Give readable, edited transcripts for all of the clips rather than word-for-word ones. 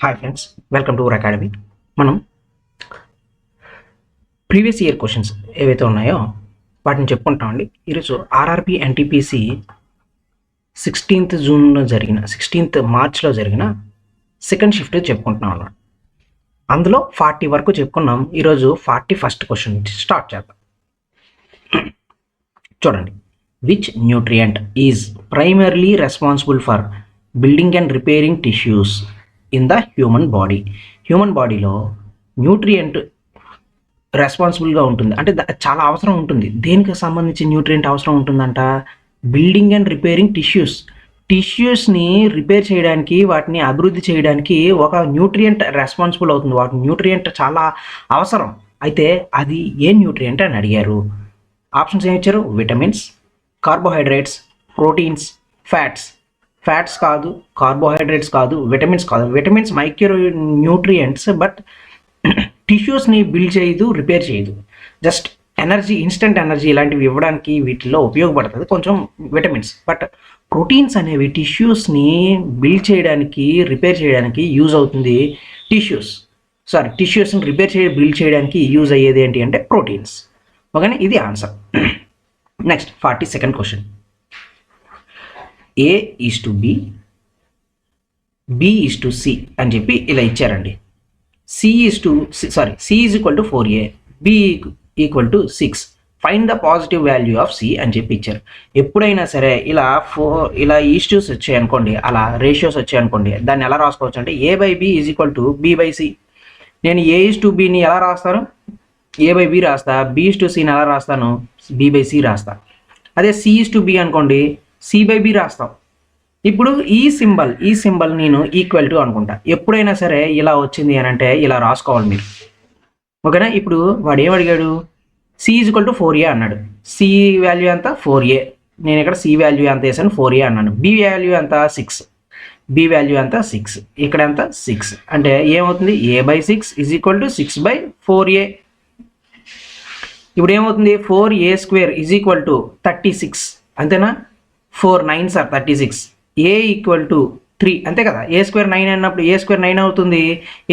Hi friends, welcome to our academy. మనం previous year questions ఏవైతే ఉన్నాయో వాటిని చెప్పుకుంటామండి. ఈరోజు ఆర్ఆర్బి ఎన్టీపీసీ 16th మార్చ్లో జరిగిన సెకండ్ షిఫ్ట్ చెప్పుకుంటున్నాం అన్నమాట. అందులో 40 వరకు చెప్పుకున్నాం. ఈరోజు 41st క్వశ్చన్ నుంచి స్టార్ట్ చేద్దాం. చూడండి, which nutrient is primarily responsible for building and repairing tissues in the human body. Human బాడీలో న్యూట్రియంట్ రెస్పాన్సిబుల్గా ఉంటుంది, అంటే చాలా అవసరం ఉంటుంది. దేనికి సంబంధించి న్యూట్రియంట్ అవసరం ఉంటుందంట? బిల్డింగ్ అండ్ రిపేరింగ్ టిష్యూస్ని రిపేర్ చేయడానికి, వాటిని అభివృద్ధి చేయడానికి ఒక న్యూట్రియంట్ రెస్పాన్సిబుల్ అవుతుంది. వాటి న్యూట్రియంట్ చాలా అవసరం. అయితే అది ఏ న్యూట్రియంట్ అని అడిగారు. ఆప్షన్స్ ఏమి ఇచ్చారు? విటమిన్స్, కార్బోహైడ్రేట్స్, ప్రోటీన్స్, ఫ్యాట్స్ కాదు, కార్బోహైడ్రేట్స్ కాదు, విటమిన్స్ కాదు. విటమిన్స్ మైక్రో న్యూట్రియంట్స్, బట్ టిష్యూస్ని బిల్డ్ చేయదు, రిపేర్ చేయదు. జస్ట్ ఎనర్జీ, ఇన్స్టెంట్ ఎనర్జీ ఇలాంటివి ఇవ్వడానికి వీటిల్లో ఉపయోగపడుతుంది కొంచెం విటమిన్స్. బట్ ప్రోటీన్స్ అనేవి టిష్యూస్ని బిల్డ్ చేయడానికి, రిపేర్ చేయడానికి యూజ్ అవుతుంది. టిష్యూస్ని బిల్డ్ చేయడానికి యూజ్ అయ్యేది ఏంటి అంటే ప్రోటీన్స్. ఓకేనా, ఇది answer. Next 42nd question. A is to B, B is to C అని చెప్పి ఇలా ఇచ్చారండి. C is equal to 4A, B equal to 6. Find the positive value of C అని చెప్పి ఇచ్చారు. ఎప్పుడైనా సరే ఇలా ఈస్టూస్ వచ్చాయనుకోండి, అలా రేషియోస్ వచ్చాయనుకోండి, దాన్ని ఎలా రాసుకోవచ్చు అంటే A/B is equal to B/C. నేను A/Bని ఎలా రాస్తాను? A/B రాస్తా. B/Cని ఎలా రాస్తాను? B/C రాస్తా. అదే C/B అనుకోండి, C/B రాస్తాం. ఇప్పుడు ఈ సింబల్ నేను ఈక్వల్ టు అనుకుంటా. ఎప్పుడైనా సరే ఇలా వచ్చింది అని అంటే ఇలా రాసుకోవాలి మీరు. ఓకేనా, ఇప్పుడు వాడు ఏం అడిగాడు? C is equal to 4A అన్నాడు. C వాల్యూ ఎంత? 4A. నేను ఇక్కడ C వాల్యూ ఎంత వేసాను? 4A అన్నాను. B వాల్యూ ఎంత? 6. B వాల్యూ ఎంత? 6. ఇక్కడ ఎంత? 6. అంటే ఏమవుతుంది? A/6 is equal to 6/4A. ఇప్పుడు ఏమవుతుంది? 4A² is equal to 36. అంతేనా? 4 9s are 36. A equal to 3 అంతే కదా. A² 9 అన్నప్పుడు A² 9 అవుతుంది,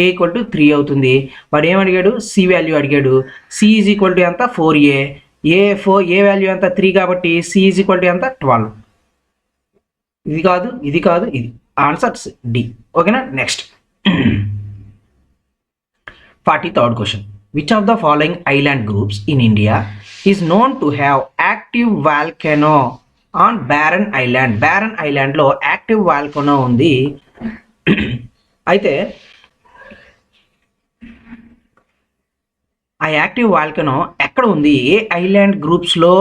A ఈక్వల్ టు 3 అవుతుంది. వాడు ఏమడిగాడు? C వాల్యూ అడిగాడు. C ఈజ్ ఈక్వల్ టు ఎంత? 4A. A వాల్యూ ఎంత? 3 కాబట్టి C ఈజ్ ఈక్వల్ టు ఎంత? 12. ఇది కాదు ఇది ఆన్సర్ D. ఓకేనా. Next 43rd question. Which of the following island groups in India is known to have active volcano on barren ఐలాండ్లో active volcano ఉంది. అయితే ఆ యాక్టివ్ వాల్కనో ఎక్కడ ఉంది, ఏ ఐలాండ్ గ్రూప్స్లో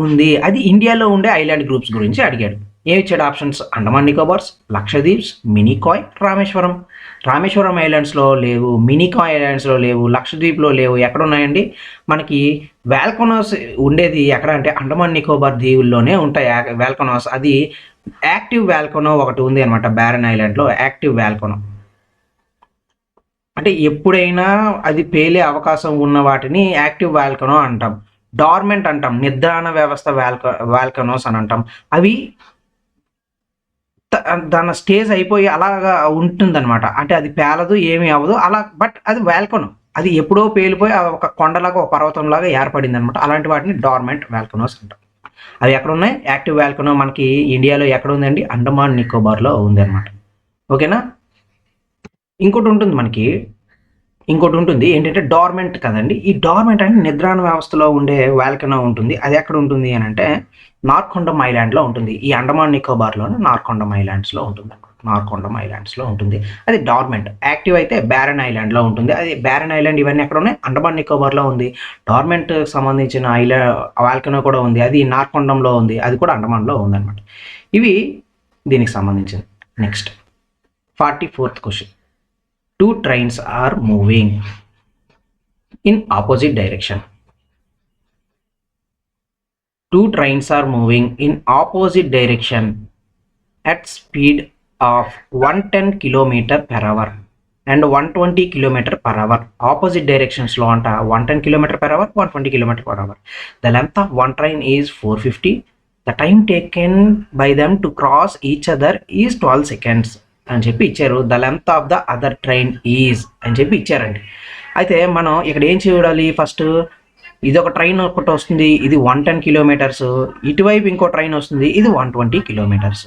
ఉంది, అది ఇండియాలో ఉండే ఐలాండ్ గ్రూప్స్ గురించి అడిగాడు. ఏమి ఇచ్చాడు ఆప్షన్స్? అండమాన్ నికోబార్స్, లక్షద్వీప్స్, మినికాయ్, రామేశ్వరం ఐలాండ్స్లో లేవు, మినికాయ్ ఐలాండ్స్లో లేవు, లక్షద్వీప్లో లేవు. ఎక్కడ ఉన్నాయండి? మనకి వాల్కనోస్ ఉండేది ఎక్కడ అంటే అండమాన్ నికోబార్ దీవుల్లోనే ఉంటాయి వాల్కనోస్. అది యాక్టివ్ వాల్కనో ఒకటి ఉంది అనమాట బ్యారన్ ఐలాండ్లో. యాక్టివ్ వాల్కనో అంటే ఎప్పుడైనా అది పేలే అవకాశం ఉన్న వాటిని యాక్టివ్ వాల్కనో అంటాం. డార్మెంట్ అంటాం, నిద్రాణ వ్యవస్థ వాల్కనోస్ అని అంటాం. అవి దాని స్టేజ్ అయిపోయి అలాగా ఉంటుందన్నమాట. అంటే అది పేలదు, ఏమీ అవ్వదు అలా. బట్ అది వాల్కనో, అది ఎప్పుడో పేలిపోయి ఒక కొండలాగా, ఒక పర్వతంలాగా ఏర్పడింది అనమాట. అలాంటి వాటిని డార్మెంట్ వాల్కనోస్ అంటాం. అవి ఎక్కడ ఉన్నాయి? యాక్టివ్ వాల్కనో మనకి ఇండియాలో ఎక్కడ ఉందండి? అండమాన్ నికోబార్లో ఉంది అనమాట. ఓకేనా. ఇంకోటి ఉంటుంది ఏంటంటే డార్మెంట్ కదండి. ఈ డార్మెంట్ అంటే నిద్రాణ వ్యవస్థలో ఉండే వాల్కనో ఉంటుంది. అది ఎక్కడ ఉంటుంది అని అంటే నార్కొండమ్ ఐలాండ్లో ఉంటుంది. ఈ అండమాన్ నికోబార్లోనే నార్కొండమ్ ఐలాండ్స్లో ఉంటుంది. అది డార్మెంట్. యాక్టివ్ అయితే బ్యారన్ ఐలాండ్లో ఉంటుంది. అది బ్యారన్ ఐలాండ్ ఇవన్నీ ఎక్కడ ఉన్నాయి? అండమాన్ నికోబార్లో ఉంది. డార్మెంట్ సంబంధించిన వాల్కనో కూడా ఉంది, అది నార్కొండంలో ఉంది, అది కూడా అండమాన్లో ఉందన్నమాట. ఇవి దీనికి సంబంధించింది. Next 44th question. Two trains are moving in opposite direction. At speed of 110 km per hour and 120 km per hour. Opposite directions lo anta 110 km per hour, 120 km per hour. The length of one train is 450. The time taken by them to cross each other is 12 seconds. అని చెప్పి ఇచ్చారు. The length of the other train is అని చెప్పి ఇచ్చారండి. అయితే మనం ఇక్కడ ఏం చూడాలి, ఫస్ట్ ఇది ఒక ట్రైన్ ఒకటి వస్తుంది, ఇది 110 కిలోమీటర్స్, ఇటువైపు ఇంకో ట్రైన్ వస్తుంది, ఇది 120 కిలోమీటర్స్.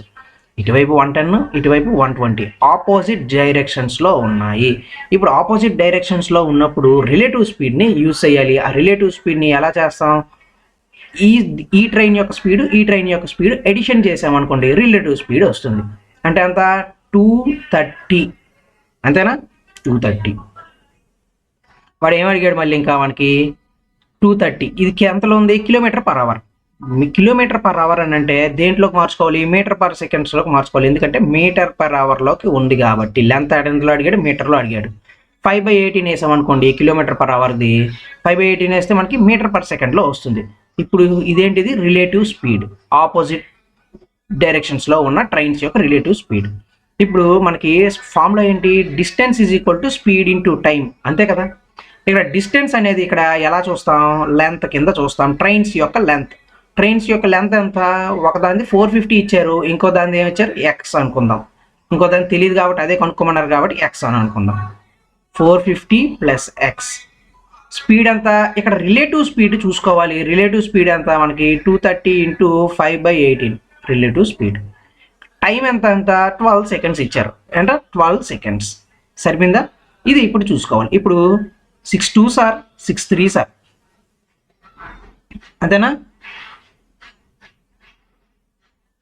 ఇటువైపు 110, ఇటువైపు 120 ఆపోజిట్ డైరెక్షన్స్లో ఉన్నాయి. ఇప్పుడు ఆపోజిట్ డైరెక్షన్స్లో ఉన్నప్పుడు రిలేటివ్ స్పీడ్ని యూజ్ చేయాలి. ఆ రిలేటివ్ స్పీడ్ని ఎలా చేస్తాం, ఈ ట్రైన్ యొక్క స్పీడ్ ఈ ట్రైన్ యొక్క స్పీడ్ ఎడిషన్ చేసామనుకోండి, రిలేటివ్ స్పీడ్ వస్తుంది. అంటే అంత 230, అంతేనా? 230. వాడు ఏమడిగాడు మళ్ళీ ఇంకా మనకి 230, ఇది ఎంతలో ఉంది, kilometer per hour. Kilometer per hour అని అంటే దేంట్లోకి మార్చుకోవాలి, మీటర్ పర్ సెకండ్స్లోకి మార్చుకోవాలి. ఎందుకంటే మీటర్ పర్ అవర్లోకి ఉంది కాబట్టి. లెంత్ ఎందులో అడిగాడు, మీటర్లో అడిగాడు. 5/18 వేసామనుకోండి కిలోమీటర్ పర్ అవర్ది, 5/18 వేస్తే మనకి మీటర్ పర్ సెకండ్లో వస్తుంది. ఇప్పుడు ఇదేంటిది, రిలేటివ్ స్పీడ్, ఆపోజిట్ డైరెక్షన్స్లో ఉన్న ట్రైన్స్ యొక్క రిలేటివ్ స్పీడ్. ఇప్పుడు మనకి ఫార్ములా ఏంటి, distance is equal to speed into time, అంతే కదా. ఇక్కడ డిస్టెన్స్ అనేది ఇక్కడ ఎలా చూస్తాం, లెంత్ కింద చూస్తాం. ట్రైన్స్ యొక్క లెంత్ ఎంత, ఒకదాన్ని 450 ఇచ్చారు, ఇంకో దాన్ని ఏమి ఇచ్చారు, ఎక్స్ అనుకుందాం. ఇంకో దాన్ని తెలియదు కాబట్టి అదే కనుక్కోమన్నారు కాబట్టి ఎక్స్ అని అనుకుందాం. 450 ప్లస్ ఎక్స్. స్పీడ్ అంతా ఇక్కడ రిలేటివ్ స్పీడ్ చూసుకోవాలి. రిలేటివ్ స్పీడ్ ఎంత మనకి 230 ఇంటూ 5/18 రిలేటివ్ స్పీడ్. టైం ఎంత 12 సెకండ్స్ ఇచ్చారు, అంటే 12 సెకండ్స్. సరిపోయిందా? ఇది ఇప్పుడు చూసుకోవాలి. ఇప్పుడు 6 2s ఆర్ 6 3s ఆర్, అంతేనా?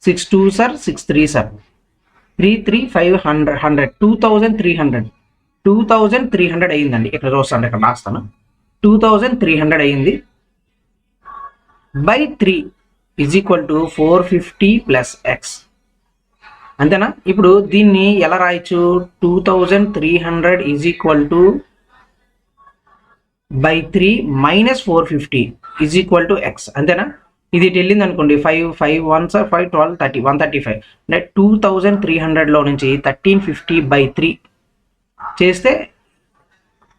6 2s ఆర్ 6 3s ఆర్ 3 3 500 100 2300 అయ్యిందండి. ఇక్కడ చూస్తాను, ఇక్కడ రాస్తాను. 2300 అయ్యింది by 3 is equal to 450 plus X, అంతేనా? ఇప్పుడు దీన్ని ఎలా రాయొచ్చు, 2300 is equal to buy 3 minus 450 is equal to X, అంతేనా? ఇది ఇటు వెళ్ళింది అనుకోండి, 5 1s ఆర్ 5 12 30 135. అంటే 2300లో నుంచి 1350 బై 3 చేస్తే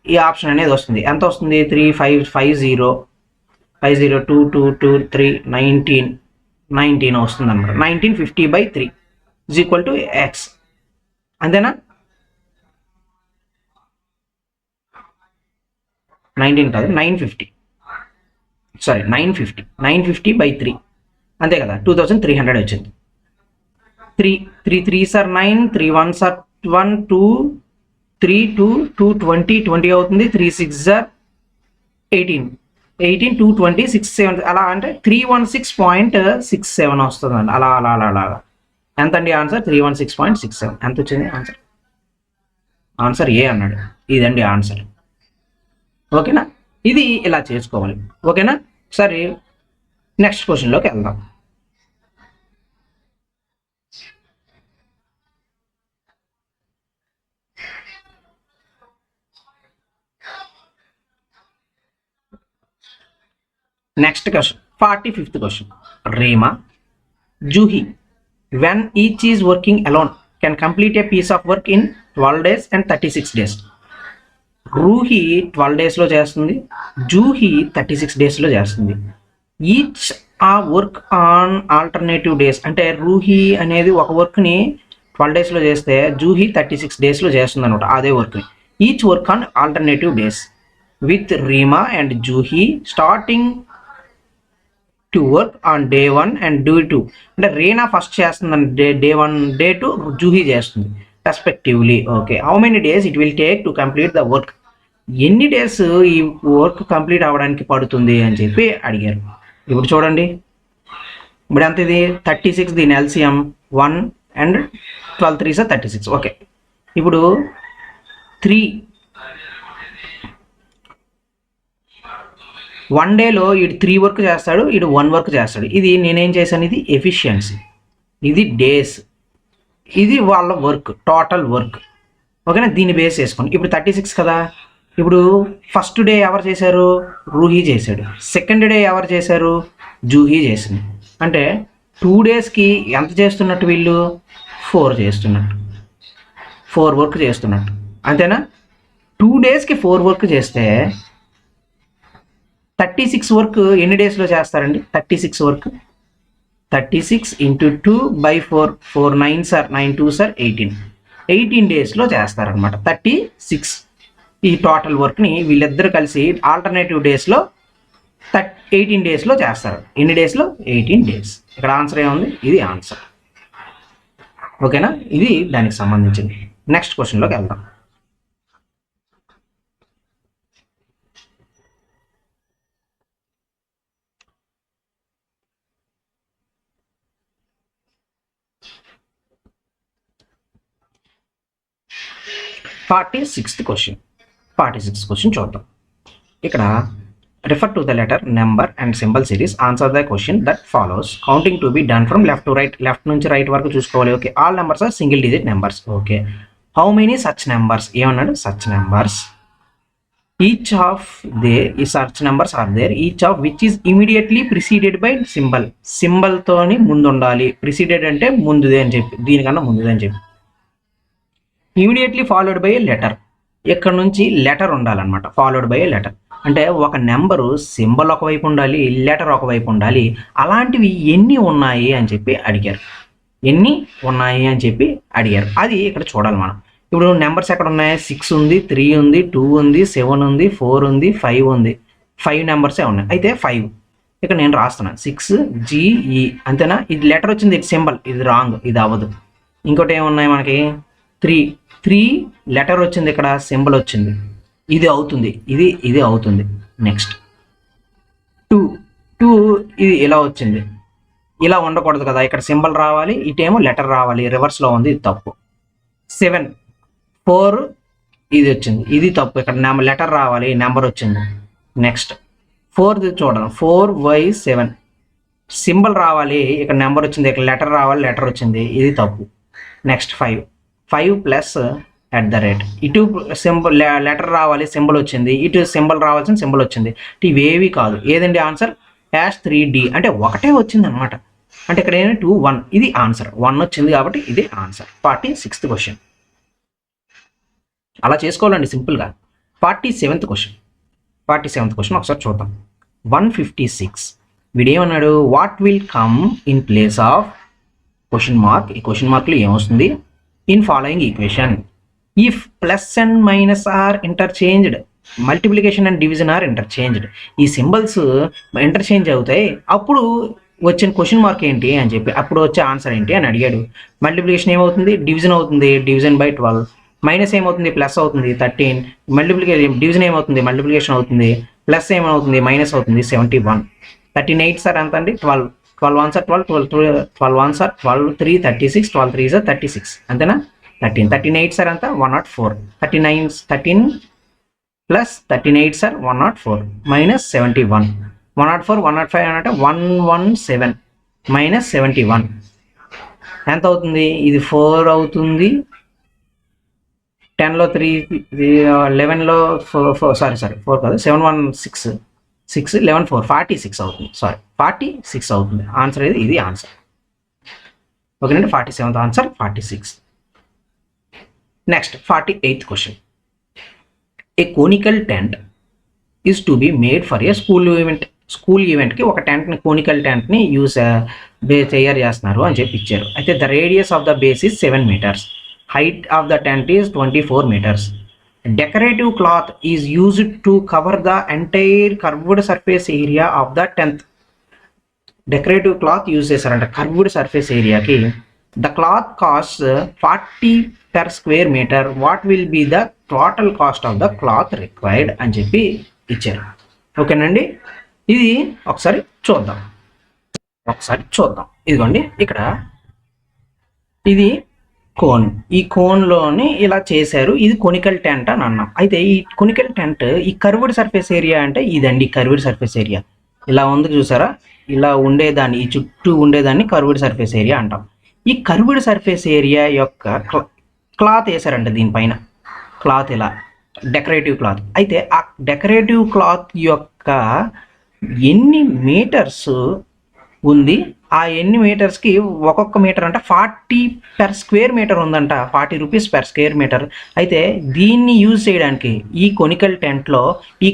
ఈ ఆప్షన్ అనేది వస్తుంది. ఎంత వస్తుంది, 3550 2 2 2 3 19 వస్తుంది అనమాట. 1950 by 3 is equal to X, అంతేనా? 19 కాదు, 950 బై 3, అంతే కదా. 2300 వచ్చింది. 3 3s ఆర్ 9, 3 1s ఆర్ 1 2 3 2 2 20 అవుతుంది. 3 6s ఆర్ 18 2 20 6 7 అలా, అంటే 316.67 వస్తుంది అండి. అలాగా ఎంత అండి ఆన్సర్, 316.67. ఎంత వచ్చింది ఆన్సర్ ఏ అన్నాడు. ఇదండి ఆన్సర్. ఓకేనా? ఇది ఇలా చేసుకోవాలి. ఓకేనా? సరే, నెక్స్ట్ క్వశ్చన్లోకి వెళ్దాం. Next question, 45th question. Reema, Juhi, when each is working alone can complete a piece of work in 12 days and 36 days. Ruhi 12 daysలో చేస్తుంది, జూహీ 36 daysలో చేస్తుంది. ఈచ్ ఆ వర్క్ ఆన్ ఆల్టర్నేటివ్ డేస్, అంటే రూహీ అనేది ఒక వర్క్ని 12 daysలో చేస్తే జూహీ 36 daysలో చేస్తుంది అనమాట అదే వర్క్ని. Each work on alternative days with Reema and Juhi starting to work on day 1 and day 2. అంటే రీనా ఫస్ట్ చేస్తుందని డే 1 డే 2 జూహీ చేస్తుంది respectively. Okay, how many days it will take to complete the work, ఎన్ని డేస్ ఈ వర్క్ కంప్లీట్ అవ్వడానికి పడుతుంది అని చెప్పి అడిగారు. ఇప్పుడు చూడండి, ఇప్పుడు ఎంత ఇది 36, దీని ఎల్సిఎం 1 అండ్ 12 3s 36. ఓకే, ఇప్పుడు 3 1 డేలో ఇటు 3 వర్క్ చేస్తాడు, ఇటు 1 వర్క్ చేస్తాడు. ఇది నేనేం చేశాను, ఇది ఎఫిషియన్సీ, ఇది డేస్, ఇది వాళ్ళ వర్క్, టోటల్ వర్క్. ఓకేనా? దీన్ని బేస్ చేసుకోండి. ఇప్పుడు 36 కదా. ఇప్పుడు ఫస్ట్ డే ఎవరు చేశారు, రూహీ చేశాడు. సెకండ్ డే ఎవరు చేశారు, జూహీ చేసింది. అంటే 2 daysకి ఎంత చేస్తున్నట్టు వీళ్ళు, 4 చేస్తున్నట్టు, 4 వర్క్ చేస్తున్నట్టు, అంతేనా? 2 daysకి 4 వర్క్ చేస్తే 36 వర్క్ ఎన్ని డేస్లో చేస్తారండి, 36 work 36 into 2 by 4 4 9s or 9 2s or 18. 18 డేస్లో చేస్తారనమాట. 36 ఈ టోటల్ వర్క్ని వీళ్ళిద్దరు కలిసి ఆల్టర్నేటివ్ డేస్లో 18 డేస్లో చేస్తారు. ఎన్ని డేస్లో? 18 డేస్. ఇక్కడ ఆన్సర్ ఏముంది? ఇది ఆన్సర్. ఓకేనా? ఇది దానికి సంబంధించింది. నెక్స్ట్ క్వశ్చన్లోకి వెళ్దాం. ఫార్టీ సిక్స్త్ క్వశ్చన్ చూద్దాం. ఇక్కడ refer to the letter, number and symbol series, answer the question that follows, counting to be done from left to right. Left నుంచి రైట్ వరకు చూసుకోవాలి. Okay, all numbers are single digit numbers. Okay, how many such numbers? ఏమన్నాడు? Such numbers. Each of such numbers are there, each of which is immediately preceded by సింబల్తోని ముందు ఉండాలి. Preceded అంటే ముందుదే అని చెప్పి, దీనికన్నా ముందుదే అని చెప్పి. Immediately followed by A letter, ఇక్కడ నుంచి లెటర్ ఉండాలన్నమాట. ఫాలోడ్ బై ఏ లెటర్ అంటే ఒక నెంబరు సింబల్ ఒకవైపు ఉండాలి, లెటర్ ఒకవైపు ఉండాలి. అలాంటివి ఎన్ని ఉన్నాయి అని చెప్పి అడిగారు. అది ఇక్కడ చూడాలి మనం. ఇప్పుడు నెంబర్స్ ఎక్కడ ఉన్నాయి? 6 ఉంది, 3 ఉంది, 2 ఉంది, 7 ఉంది, 4 ఉంది, 5 ఉంది. 5 నెంబర్సే ఉన్నాయి. అయితే 5 ఇక్కడ నేను రాస్తున్నాను, 6GE అంతేనా? ఇది లెటర్ వచ్చింది, ఇది సింబల్, ఇది రాంగ్, ఇది అవ్వదు. ఇంకోటి ఏమున్నాయి మనకి? 3 లెటర్ వచ్చింది, ఇక్కడ సింబల్ వచ్చింది, ఇది అవుతుంది, ఇది అవుతుంది. నెక్స్ట్ 2 ఇది ఇలా వచ్చింది, ఇలా ఉండకూడదు కదా, ఇక్కడ సింబల్ రావాలి, ఇటేమో లెటర్ రావాలి, రివర్స్లో ఉంది, ఇది తప్పు. 4 ఇది వచ్చింది, ఇది తప్పు, ఇక్కడ లెటర్ రావాలి, నెంబర్ వచ్చింది. నెక్స్ట్ 4 చూడండి, 4Y7 సింబల్ రావాలి, ఇక్కడ నెంబర్ వచ్చింది, ఇక్కడ లెటర్ రావాలి, లెటర్ వచ్చింది, ఇది తప్పు. నెక్స్ట్ 5 ప్లస్ @ ఇటు సింబల్ లెటర్ రావాలి, సింబల్ వచ్చింది, ఇటు సింబల్ రావాల్సిన సింబల్ వచ్చింది. ఇవేవి కాదు. ఏదండి ఆన్సర్? -3D అంటే ఒకటే వచ్చింది అనమాట. అంటే ఇక్కడ ఏంటి? 2 1 ఇది ఆన్సర్. 1 వచ్చింది కాబట్టి ఇది ఆన్సర్. 46th క్వశ్చన్ అలా చేసుకోవాలండి సింపుల్గా. 47th క్వశ్చన్ ఒకసారి చూద్దాం. 156 వీడేమన్నాడు? What will come in place of question mark. ఈ క్వశ్చన్ మార్క్లో ఏమొస్తుంది? In following equation if plus and minus are interchanged, multiplication and division are interchanged. ఈ సింబల్స్ ఇంటర్చేంజ్ అవుతాయి, అప్పుడు వచ్చిన క్వశ్చన్ మార్క్ ఏంటి అని చెప్పి, అప్పుడు వచ్చే ఆన్సర్ ఏంటి అని అడిగాడు. మల్టిప్లికేషన్ ఏమవుతుంది? డివిజన్ అవుతుంది, డివిజన్ బై 12. మైనస్ ఏమవుతుంది? ప్లస్ అవుతుంది, 13. డివిజన్ ఏమవుతుంది? మల్టిప్లికేషన్ అవుతుంది, ప్లస్ ఏమవుతుంది? మైనస్ అవుతుంది, 71. 38 సార్ ఎంత అండి? 12. 12 1 సార్ 12, 12 1 సార్ 12, 3 36, 12 3 సార్ 36 అంతేనా? 13. 38 సార్ అంతా 104. 13 ప్లస్ 38 సార్ 104 మైనస్ 71. 104 105 అంటే 117 మైనస్ 71 ఎంత అవుతుంది? ఇది 4 అవుతుంది. 10లో 3, 11లో 4 కాదు, 7 1 6 6 11 4 46 అవుతుంది. 46 అవుతుంది ఆన్సర్. ఇది ఆన్సర్. ఓకేనండి. 47th answer 46. Next 48th question. A conical tent is to be made for a school ఈవెంట్కి ఒక టెంట్ని, కోనికల్ టెంట్ని తయారు చేస్తున్నారు అని చెప్పి ఇచ్చారు. అయితే the radius of the base is 7 meters, height of the tent is 24 meters. Decorative cloth is used to cover the entire curved surface area of the tent. Decorative cloth use చేశారంట curved surface ఏరియాకి. The cloth costs 40 per square meter. What will be the total cost of the cloth required అని చెప్పి ఇచ్చారు. ఓకేనండి. ఇది ఒకసారి చూద్దాం. ఇదిగోండి ఇక్కడ ఇది కోన్. ఈ కోన్లోని ఇలా చేశారు. ఇది కొనికల్ టెంట్ అని అన్నాం. అయితే ఈ కొనికల్ టెంట్ ఈ కర్వ్డ్ సర్ఫేస్ ఏరియా అంటే ఇదండి కర్వ్డ్ సర్ఫేస్ ఏరియా. ఇలా ఉంది చూసారా, ఇలా ఉండేదాన్ని, ఈ చుట్టూ ఉండేదాన్ని కర్వ్డ్ సర్ఫేస్ ఏరియా అంటాం. ఈ కర్వ్డ్ సర్ఫేస్ ఏరియా యొక్క క్లాత్ వేసారంట దీనిపైన. క్లాత్ ఇలా డెకరేటివ్ క్లాత్. అయితే ఆ డెకరేటివ్ క్లాత్ యొక్క ఎన్ని మీటర్స్ ఉంది, ఆ ఎన్ని మీటర్స్కి ఒక్కొక్క మీటర్ అంటే 40 per square meter ఉందంట. 40 rupees per square meter. అయితే దీన్ని యూజ్ చేయడానికి ఈ కొనికల్ టెంట్లో ఈ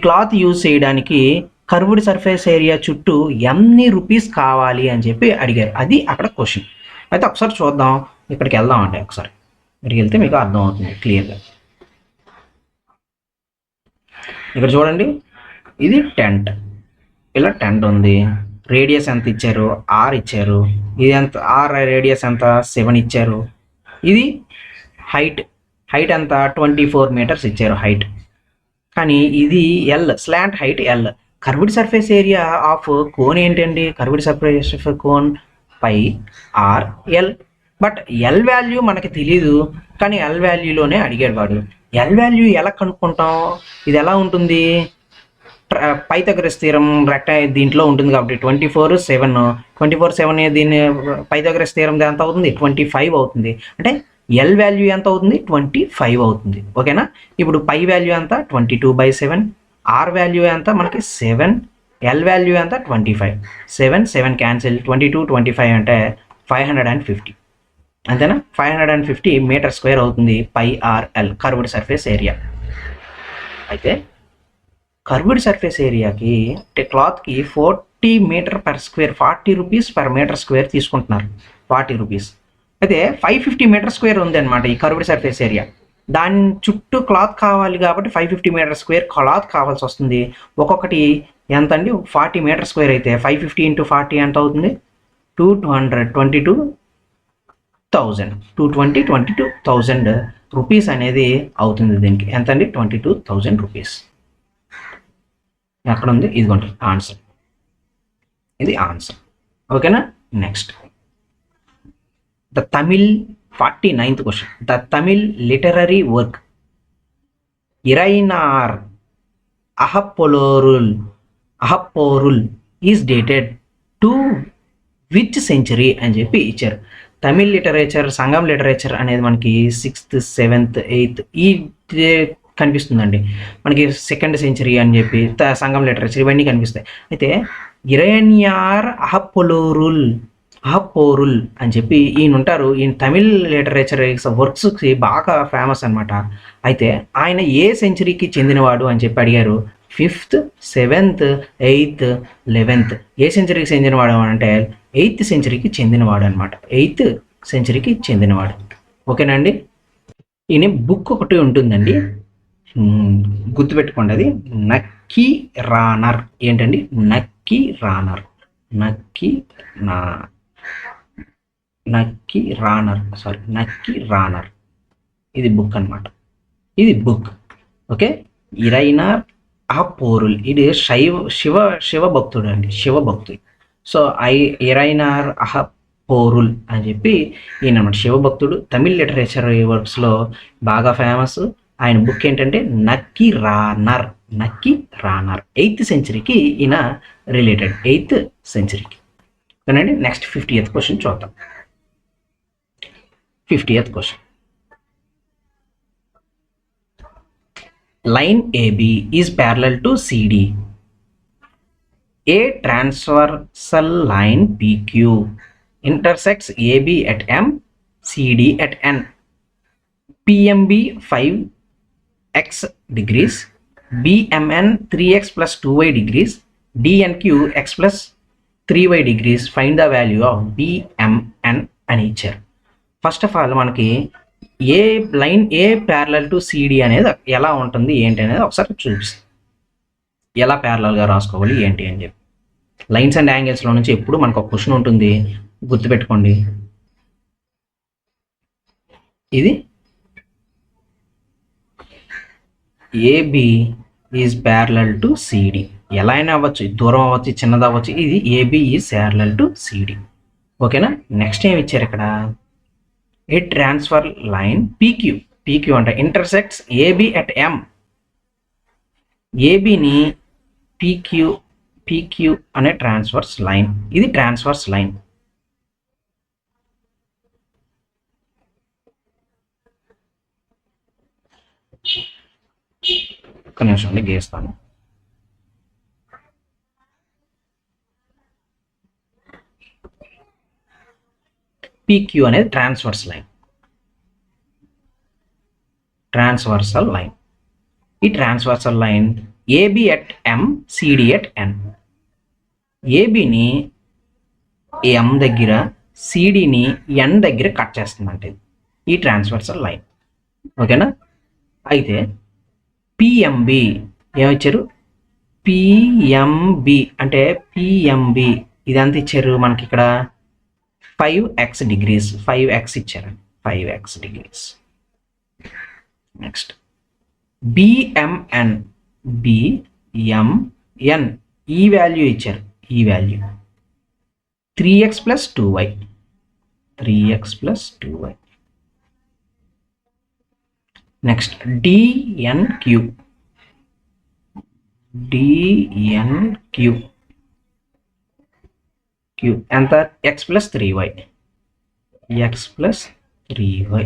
క్లాత్ యూజ్ చేయడానికి కర్వ్డ్ సర్ఫేస్ ఏరియా చుట్టూ ఎన్ని రూపీస్ కావాలి అని చెప్పి అడిగారు. అది అక్కడ క్వశ్చన్. అయితే ఒకసారి చూద్దాం, ఇక్కడికి వెళ్దాం అంటే ఒకసారి ఇక్కడికి వెళ్తే మీకు అర్థం అవుతుంది క్లియర్గా. ఇక్కడ చూడండి, ఇది టెంట్, ఇలా టెంట్ ఉంది. రేడియస్ ఎంత ఇచ్చారు? ఆర్ ఇచ్చారు. ఇది ఎంత? ఆర్ రేడియస్ ఎంత? 7 ఇచ్చారు. ఇది హైట్ ఎంత? 24 మీటర్స్ ఇచ్చారు హైట్. కానీ ఇది L, slant height L. Curved surface area of cone ఏంటండి? Curved surface cone pi R L. But L value మనకి తెలీదు, కానీ ఎల్ వాల్యూలోనే అడిగాడు వాడు. ఎల్ వాల్యూ ఎలా కనుక్కుంటాం? ఇది ఎలా ఉంటుంది? పైథాగరస్ థీరం దీంట్లో ఉంటుంది కాబట్టి 24/7 దీన్ని పైథాగరస్ థీరం ఎంత అవుతుంది? 25 అవుతుంది. అంటే ఎల్ వాల్యూ ఎంత అవుతుంది? 25 అవుతుంది. ఓకేనా? ఇప్పుడు పై వాల్యూ ఎంత? 22/7. ఆర్ వాల్యూ ఎంత మనకి? 7. ఎల్ వాల్యూ ఎంత? 25. 7 క్యాన్సిల్. 22 25 అంటే 550. అంతేనా? 550 మీటర్ స్క్వేర్ అవుతుంది pi R L curved surface area. అయితే కర్వ్డ్ సర్ఫేస్ ఏరియాకి అంటే క్లాత్కి 40 metre per square, 40 rupees per metre square తీసుకుంటున్నారు. 40 రూపీస్. అయితే 550 మీటర్ స్క్వేర్ ఉంది అనమాట ఈ కర్వ్డ్ సర్ఫేస్ ఏరియా. దాని చుట్టూ క్లాత్ కావాలి కాబట్టి 550 మీటర్ స్క్వేర్ క్లాత్ కావాల్సి వస్తుంది. ఒక్కొక్కటి ఎంత అండి? 40 మీటర్ స్క్వేర్ అయితే 550 × 40 ఎంత అవుతుంది? 22,000 రూపీస్ అనేది అవుతుంది. దీనికి ఎంత అండి? 22,000 రూపీస్. ఎక్కడ ఉంది? ఇదిగోండి ఆన్సర్. ఇది ఆన్సర్. ఓకేనా? Next the Tamil 49th question. The Tamil literary work Iraiyanar Akapporul is dated to which century అని చెప్పి ఇచ్చారు. తమిళ్ లిటరేచర్, సంగం లిటరేచర్ అనేది మనకి 6th 7th 8th ఈ కనిపిస్తుందండి. మనకి 2nd సెంచరీ అని చెప్పి సంగం లిటరేచర్ ఇవన్నీ కనిపిస్తాయి. అయితే ఇరైనార్ అహపోరుల్ అని చెప్పి ఈయన ఉంటారు. ఈయన తమిళ్ లిటరేచర్ వర్క్స్కి బాగా ఫేమస్ అనమాట. అయితే ఆయన ఏ సెంచరీకి చెందినవాడు అని చెప్పి అడిగారు. 5th 7th 8th 11th ఏ సెంచరీకి చెందినవాడు అంటే 8th సెంచరీకి చెందినవాడు అనమాట. 8th సెంచరీకి చెందినవాడు. ఓకేనా అండి? ఈయన బుక్ ఒకటి ఉంటుందండి, గుర్తుపెట్టుకోండి. అది నక్కీ రానర్. ఏంటండి? నక్కీ రానర్. ఇది బుక్ అనమాట. ఇది బుక్. ఓకే. ఇరైనార్ అహపోరుల్ ఇది శివ భక్తుడు అండి, శివ భక్తుడు. సో ఇరైనార్ అహపోరుల్ అని చెప్పి ఈయన అనమాట శివభక్తుడు. తమిళ్ లిటరేచర్ వర్క్స్లో బాగా ఫేమస్. ఆయన బుక్ ఏంటంటే నక్కీ రానర్. 8th సెంచరీకి ఈయన రిలేటెడ్, 8th సెంచరీకి. ఓకేనండి? నెక్స్ట్ 50th క్వశ్చన్ చూద్దాం. 50th question. Line AB is parallel to CD. A transversal line PQ intersects AB at M, CD at N. PMB 5x degrees, BMN 3x plus 2y degrees, DNQ x plus 3y degrees. Find the value of BMN అని ఇచ్చారు. First of all మనకి a line a parallel to CD అనేది ఎలా ఉంటుంది ఏంటి అనేది ఒకసారి చూపిస్తాం. ఎలా ప్యారలల్గా రాసుకోవాలి ఏంటి అని చెప్పి. లైన్స్ అండ్ యాంగిల్స్లో నుంచి ఎప్పుడు మనకు ఒక క్వశ్చన్ ఉంటుంది, గుర్తుపెట్టుకోండి. ఇది AB is parallel to CD. ఎలా అయినా అవ్వచ్చు, దూరం అవ్వచ్చు, చిన్నది అవ్వచ్చు. ఇది AB is parallel to CD. ఓకేనా? నెక్స్ట్ ఏమి ఇచ్చారు ఇక్కడ? ఏ ట్రాన్స్ఫర్ లైన్ పీక్యూ అంటే ఇంటర్సెక్ట్స్ ఏబి అట్ ఎం. ఏబిని పీక్యూ అనే ట్రాన్స్ఫర్స్ లైన్. ఇది ట్రాన్స్ఫర్స్ లైన్. ఒక్క నిమిషం అండి, గీస్తాను. పీక్యూ అనేది ట్రాన్స్వర్సల్ లైన్. ఈ transversal line AB at M, CD at N. ఏబిని ఎం దగ్గర, సిడిని ఎన్ దగ్గర కట్ చేస్తుందంటే ఈ ట్రాన్స్వర్సల్ లైన్. ఓకేనా? అయితే పిఎంబి ఏమిచ్చారు? పిఎంబి అంటే పిఎంబి ఇదంతా ఇచ్చారు మనకి ఇక్కడ 5x degrees, 5x ఇచ్చారు, 5x degrees. నెక్స్ట్ బిఎంఎన్, బిఎంఎన్ ఈ వాల్యూ ఇచ్చారు, ఈ value 3x + 2y, 3x + 2y. Next DNQ, DNQ Q ఎంత? x + 3y, x + 3y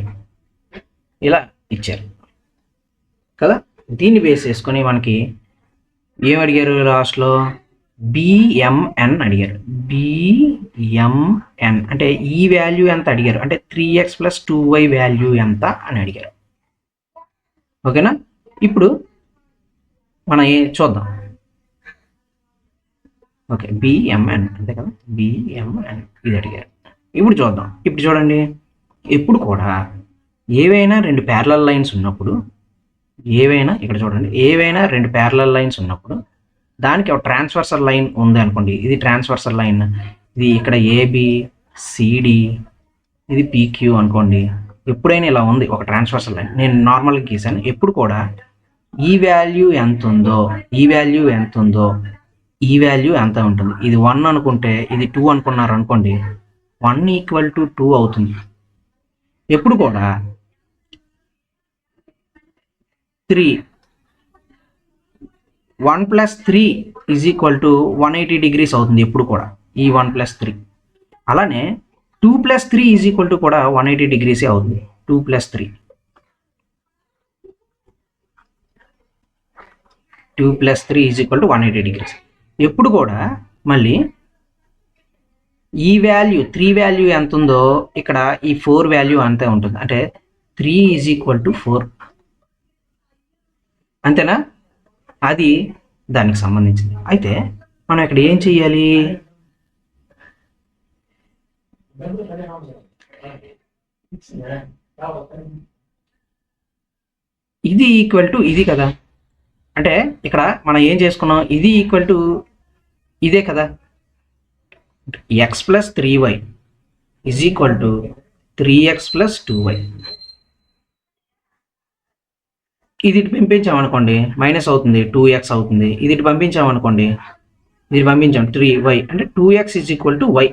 ఇలా ఇచ్చారు కదా. దీన్ని బేస్ చేసుకొని మనకి ఏం అడిగారు లాస్ట్లో? బిఎంఎన్ అడిగారు. బిఎంఎన్ అంటే ఈ వాల్యూ ఎంత అడిగారు అంటే 3x + 2y వాల్యూ ఎంత అని అడిగారు. ఓకేనా? ఇప్పుడు మనం చూద్దాం. ఓకే, బిఎంఎన్ అంతే కదా, బిఎంఎన్ ఇది అడిగారు. ఇప్పుడు చూద్దాం. ఇప్పుడు చూడండి, ఎప్పుడు కూడా ఏవైనా రెండు ప్యారలల్ లైన్స్ ఉన్నప్పుడు, ఏవైనా ఇక్కడ చూడండి, ఏవైనా రెండు ప్యారలల్ లైన్స్ ఉన్నప్పుడు దానికి ఒక ట్రాన్స్వర్సల్ లైన్ ఉంది అనుకోండి. ఇది ట్రాన్స్వర్సల్ లైన్, ఇది ఇక్కడ ఏబి సిడి, ఇది పిక్యూ అనుకోండి. ఎప్పుడైనా ఇలా ఉంది ఒక ట్రాన్స్వర్సల్ లైన్, నేను నార్మల్గా గీసాను. ఎప్పుడు కూడా ఈ వాల్యూ ఎంత ఉందో, ఈ వాల్యూ ఎంత ఉందో, ఈ వాల్యూ ఎంత ఉంటుంది. ఇది 1 అనుకుంటే ఇది 2 అనుకున్నారు అనుకోండి, 1 = 2 అవుతుంది. ఎప్పుడు కూడా 3, 1 + 3 = 180 degrees అవుతుంది ఎప్పుడు కూడా, ఈ 1 + 3. అలానే 2 + 3 = కూడా 180 degrees అవుతుంది, 2 + 3, 2 + 3 = 180 degrees. ఎప్పుడు కూడా మళ్ళీ ఈ వాల్యూ 3 వాల్యూ ఎంత ఉందో ఇక్కడ ఈ 4 వాల్యూ అంతే ఉంటుంది. అంటే 3 = 4 అంతేనా? అది దానికి సంబంధించింది. అయితే మనం ఇక్కడ ఏం చెయ్యాలి? ఇది ఈక్వల్ టు ఇది కదా. అంటే ఇక్కడ మనం ఏం చేసుకున్నాం? ఇది ఈక్వల్ టు ఇదే కదా, x + 3y = 3x + 2y. ఇది పంపించామనుకోండి మైనస్ అవుతుంది, 2x అవుతుంది. ఇది పంపించామనుకోండి, ఇది పంపించాం 3y అంటే 2x = y.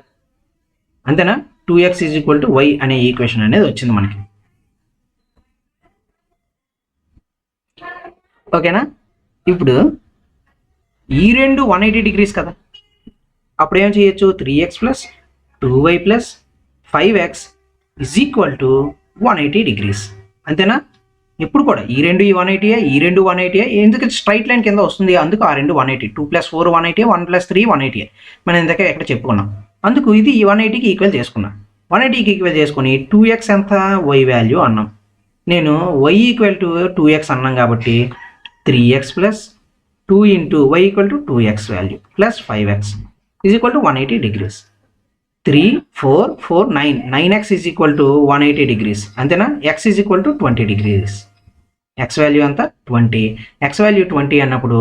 అంతేనా? 2x = y అనే ఈక్వేషన్ అనేది వచ్చింది మనకి. ఓకేనా? ఇప్పుడు ఈ రెండు 180 degrees కదా. అప్పుడు ఏం చేయొచ్చు? 3x + 2y + 5x = 180 degrees. అంతేనా? ఎప్పుడు కూడా ఈ రెండు 180, ఈ రెండు 180, ఎందుకంటే స్ట్రైట్ లైన్ కింద వస్తుంది, అందుకు ఆ రెండు 180. 2 + 4 180, 1 + 3 180 మనం ఇందాక ఎక్కడ చెప్పుకున్నాం. అందుకు ఇది 180కి ఈక్వల్ చేసుకున్నాం. 180కి ఈక్వల్ చేసుకొని 2x ఎంత? y వాల్యూ అన్నాం. నేను y = 2x అన్నాం కాబట్టి 3x + 2 × y = 2x value + 5x = 180 degrees. 3, 4, 4, 9, 9x = 180 degrees. అంతేనా? x = 20 degrees. x వాల్యూ ఎంత? 20. x వాల్యూ 20 అన్నప్పుడు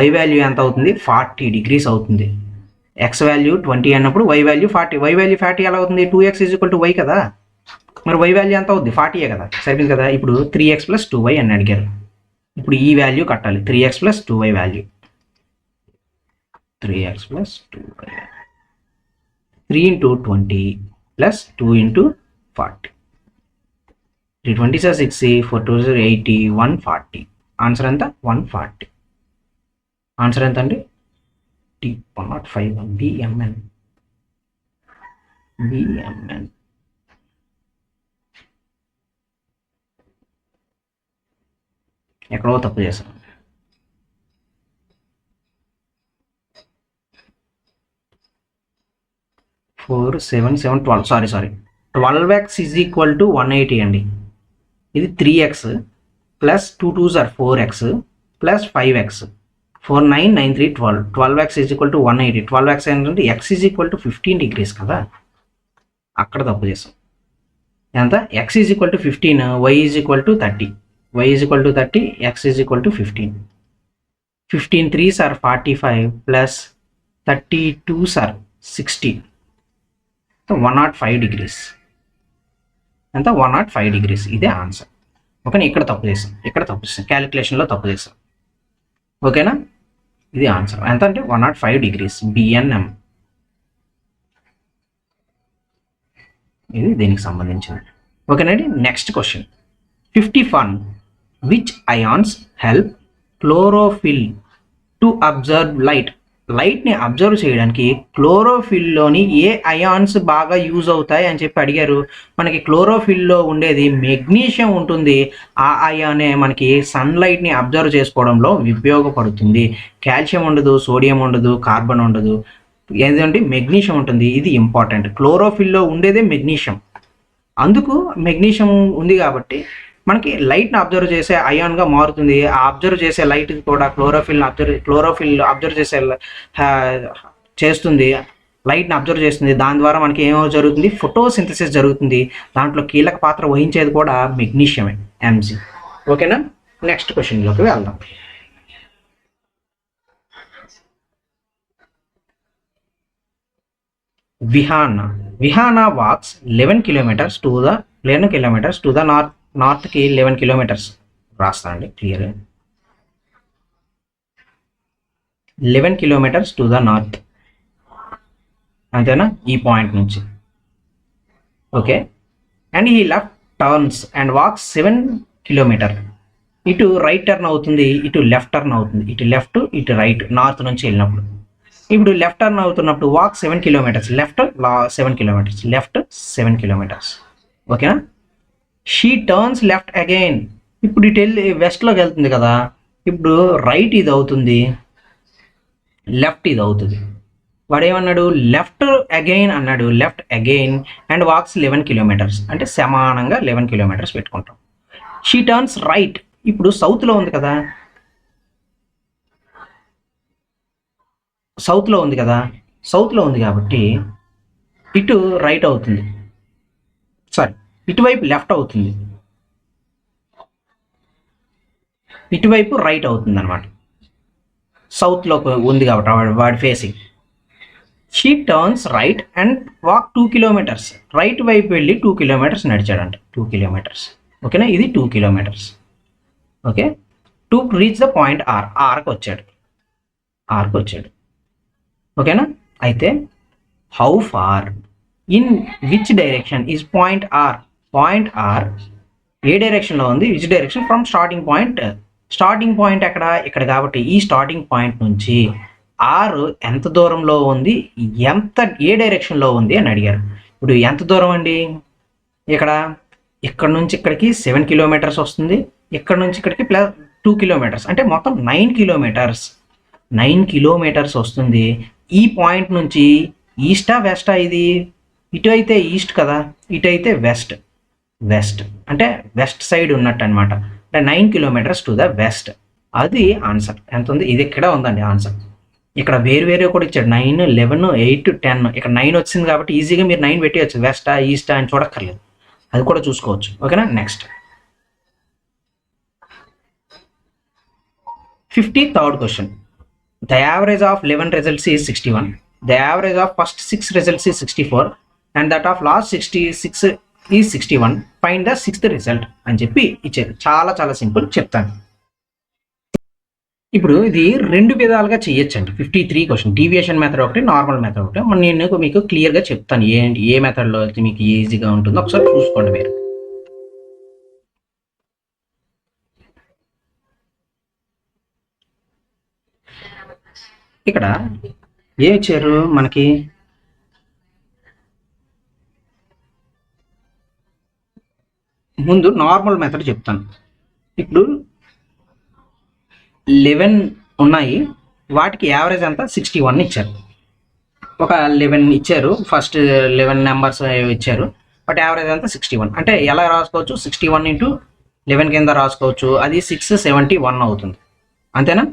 y వాల్యూ ఎంత అవుతుంది? 40 degrees అవుతుంది. x వాల్యూ 20 అన్నప్పుడు y వాల్యూ 40. y వాల్యూ 40 ఎలా అవుతుంది? 2x = y కదా. మరి y వాల్యూ ఎంత అవుతుంది? 40 కదా. సరిపోయింది కదా. ఇప్పుడు 3x + 2y అని అడిగారు. ఇప్పుడు ఈ వాల్యూ కట్టాలి, 3x + 2y value, 3x + 2y, 3 × 20 + 2 × 40, 3 20 60, 4 2 80, 140. Answer ఎంత? 140. ఆన్సర్ ఎంత అండి? T105. బిఎంఎన్, బిఎంఎన్. ఎక్కడో తప్పు చేశాను. 4 7 7 12, సారీ 12x = 180 అండి. ఇది 3x + 2 2s are 4x + 5x, 4 9 9 3 12, 12x = 180. 12x ఏంటంటే x = 15 degrees కదా, అక్కడ తప్పు చేసాం. ఎంత x is equal to 15, y is equal to 30, y is equal to 30, x is equal to 15. 15 3s are 45 plus 32s are 60, 105 degrees. ఎంత 105 degrees. ఇదే answer. ఓకేనా, ఇక్కడ తప్పు చేసాం, క్యాలిక్యులేషన్లో తప్పు చేసాం. ఓకేనా, ఇది ఆన్సర్. ఎంత అంటే 105 డిగ్రీస్ బిఎన్ఎం. ఇది దీనికి సంబంధించింది. ఓకేనండి. Next question 51. Which ions help chlorophyll to observe light? లైట్ని అబ్జర్వ్ చేయడానికి క్లోరోఫిల్లోని ఏ అయాన్స్ బాగా యూజ్ అవుతాయి అని చెప్పి అడిగారు. మనకి క్లోరోఫిల్లో ఉండేది మెగ్నీషియం ఉంటుంది. ఆ అయానే మనకి సన్లైట్ని అబ్జర్వ్ చేసుకోవడంలో ఉపయోగపడుతుంది. కాల్షియం ఉండదు, సోడియం ఉండదు, కార్బన్ ఉండదు, ఏంటంటే మెగ్నీషియం ఉంటుంది. ఇది ఇంపార్టెంట్. క్లోరోఫిల్లో ఉండేదే మెగ్నీషియం. అందుకు మెగ్నీషియం ఉంది కాబట్టి మనకి లైట్ని అబ్జర్వ్ చేసే అయాన్గా మారుతుంది. ఆ అబ్జర్వ్ చేసే లైట్ కూడా క్లోరోఫిల్ అబ్జర్వ్ చేసే చేస్తుంది, లైట్ని అబ్జర్వ్ చేస్తుంది. దాని ద్వారా మనకి ఏమో జరుగుతుంది, ఫోటోసింథసిస్ జరుగుతుంది. దాంట్లో కీలక పాత్ర వహించేది కూడా మెగ్నీషియమే, ఎంజీ. ఓకేనా, నెక్స్ట్ క్వశ్చన్లోకి వెళ్దాం. Vihana walks 11 kilometers to the నార్త్కి 11 kilometers రాస్తానండి clear. 11 kilometers to the north, అంతేనా, ఈ పాయింట్ నుంచి. ఓకే, అండ్ ఈ left turns and walks 7 kilometers. ఇటు రైట్ టర్న్ అవుతుంది, ఇటు లెఫ్ట్ టర్న్ అవుతుంది, ఇటు లెఫ్ట్ ఇటు రైట్, నార్త్ నుంచి వెళ్ళినప్పుడు. ఇప్పుడు లెఫ్ట్ టర్న్ అవుతున్నప్పుడు walk 7 kilometers, left 7 kilometers, left 7 kilometers. ఓకేనా. She turns left again. ఇప్పుడు ఇటు వెళ్ళి వెస్ట్లోకి వెళ్తుంది కదా, ఇప్పుడు రైట్ ఇది అవుతుంది, లెఫ్ట్ ఇది అవుతుంది. వాడు ఏమన్నాడు, లెఫ్ట్ అగైన్ అన్నాడు, left again and walks 11 kilometers, అంటే సమానంగా 11 kilometers పెట్టుకుంటాం. షీ టర్న్స్ రైట్, ఇప్పుడు సౌత్లో ఉంది కదా, సౌత్లో ఉంది కాబట్టి ఇటు రైట్ అవుతుంది, సారీ ఇటువైపు లెఫ్ట్ అవుతుంది, ఇటువైపు రైట్ అవుతుంది అనమాట. సౌత్లో ఉంది కాబట్టి వాడి facing. She turns right and walk 2 kilometers, right వైపు వెళ్ళి 2 kilometers నడిచాడంట, 2 kilometers. ఓకేనా, ఇది 2 kilometers. Okay, to reach the point ఆర్కి వచ్చాడు. ఓకేనా, అయితే how far, in which direction is point R? Point R ఏ డైరెక్షన్లో ఉంది, which direction from starting point ఇక్కడ కాబట్టి ఈ స్టార్టింగ్ పాయింట్ నుంచి ఆర్ ఎంత దూరంలో ఉంది, ఏ డైరెక్షన్లో ఉంది అని అడిగారు. ఇప్పుడు ఎంత దూరం అండి, ఇక్కడ నుంచి ఇక్కడికి 7 kilometers వస్తుంది, ఇక్కడ నుంచి ఇక్కడికి ప్లస్ 2 kilometers, అంటే మొత్తం 9 kilometers వస్తుంది. ఈ పాయింట్ నుంచి ఈస్టా వెస్టా, ఇది ఇటు అయితే ఈస్ట్ కదా, ఇటు అయితే వెస్ట్, అంటే వెస్ట్ సైడ్ ఉన్నట్టు అనమాట. అంటే 9 kilometers టు ద వెస్ట్. అది ఆన్సర్. ఎంత ఉంది, ఇది ఇక్కడ ఉందండి ఆన్సర్. ఇక్కడ వేరు కూడా ఇచ్చాడు, 9, 11, 8, 10. ఇక్కడ 9 వచ్చింది కాబట్టి ఈజీగా మీరు 9 పెట్టేయచ్చు, వెస్టా ఈస్టా అని చూడక్కర్లేదు, అది కూడా చూసుకోవచ్చు. ఓకేనా, next 53rd question. The average of 11 results is 61. The average of first 6 results is 64. And that of last 66 is 61. Find the 6th result అని చెప్పి ఇచ్చారు. చాలా సింపుల్, చెప్తాను. ఇప్పుడు ఇది 2 విధాలుగా చేయొచ్చండి. 53 క్వశ్చన్, డీవియేషన్ మెథడ్ ఒకటి, నార్మల్ మెథడ్ ఒకటి. నేను మీకు క్లియర్గా చెప్తాను ఏ మెథడ్లో అయితే మీకు ఈజీగా ఉంటుందో ఒకసారి చూసుకోండి మీరు. ఇక్కడ ఏ ఇచ్చారు మనకి, ముందు నార్మల్ మెథడ్ చెప్తాను. ఇప్పుడు 11 ఉన్నాయి, వాటికి యావరేజ్ అంతా 61 ఇచ్చారు. ఒక 11 ఇచ్చారు, ఫస్ట్ 11 నెంబర్స్ ఇచ్చారు, బట్ యావరేజ్ అంతా 61. అంటే ఎలా రాసుకోవచ్చు, 61 × 11 కింద రాసుకోవచ్చు. అది 671 అవుతుంది, అంతేనా?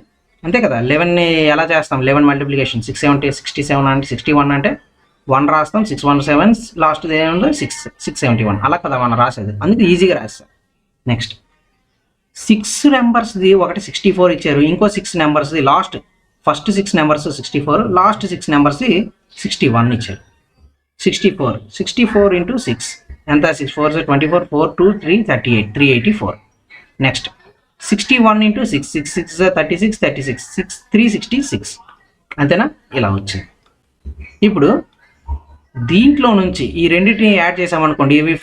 అంతే కదా. 11ని ఎలా చేస్తాం, 11 మల్టిప్లికేషన్ 670 67 అంటే 61 అంటే 1 రాస్తాం, 617, లాస్ట్ ఏముందో 671, అలా కదా మనం రాసేది, అందుకే ఈజీగా రాస్తాం. నెక్స్ట్ 6 నెంబర్స్ది ఒకటి 64 ఇచ్చారు, ఇంకో 6 నెంబర్స్ది లాస్ట్ ఫస్ట్ 6 నెంబర్స్ 64, లాస్ట్ 6 నెంబర్స్ది 61 ఇచ్చారు. 64 ఇంటూ 6 ఎంత? 6 4 24, 4 2 3 38, 384. నెక్స్ట్ 61 ఇంటూ 6 6 6 36, 36 6 366, అంతేనా? ఇలా వచ్చింది. ఇప్పుడు దీంట్లో నుంచి ఈ రెండింటిని యాడ్ చేసామనుకోండి, ఇవి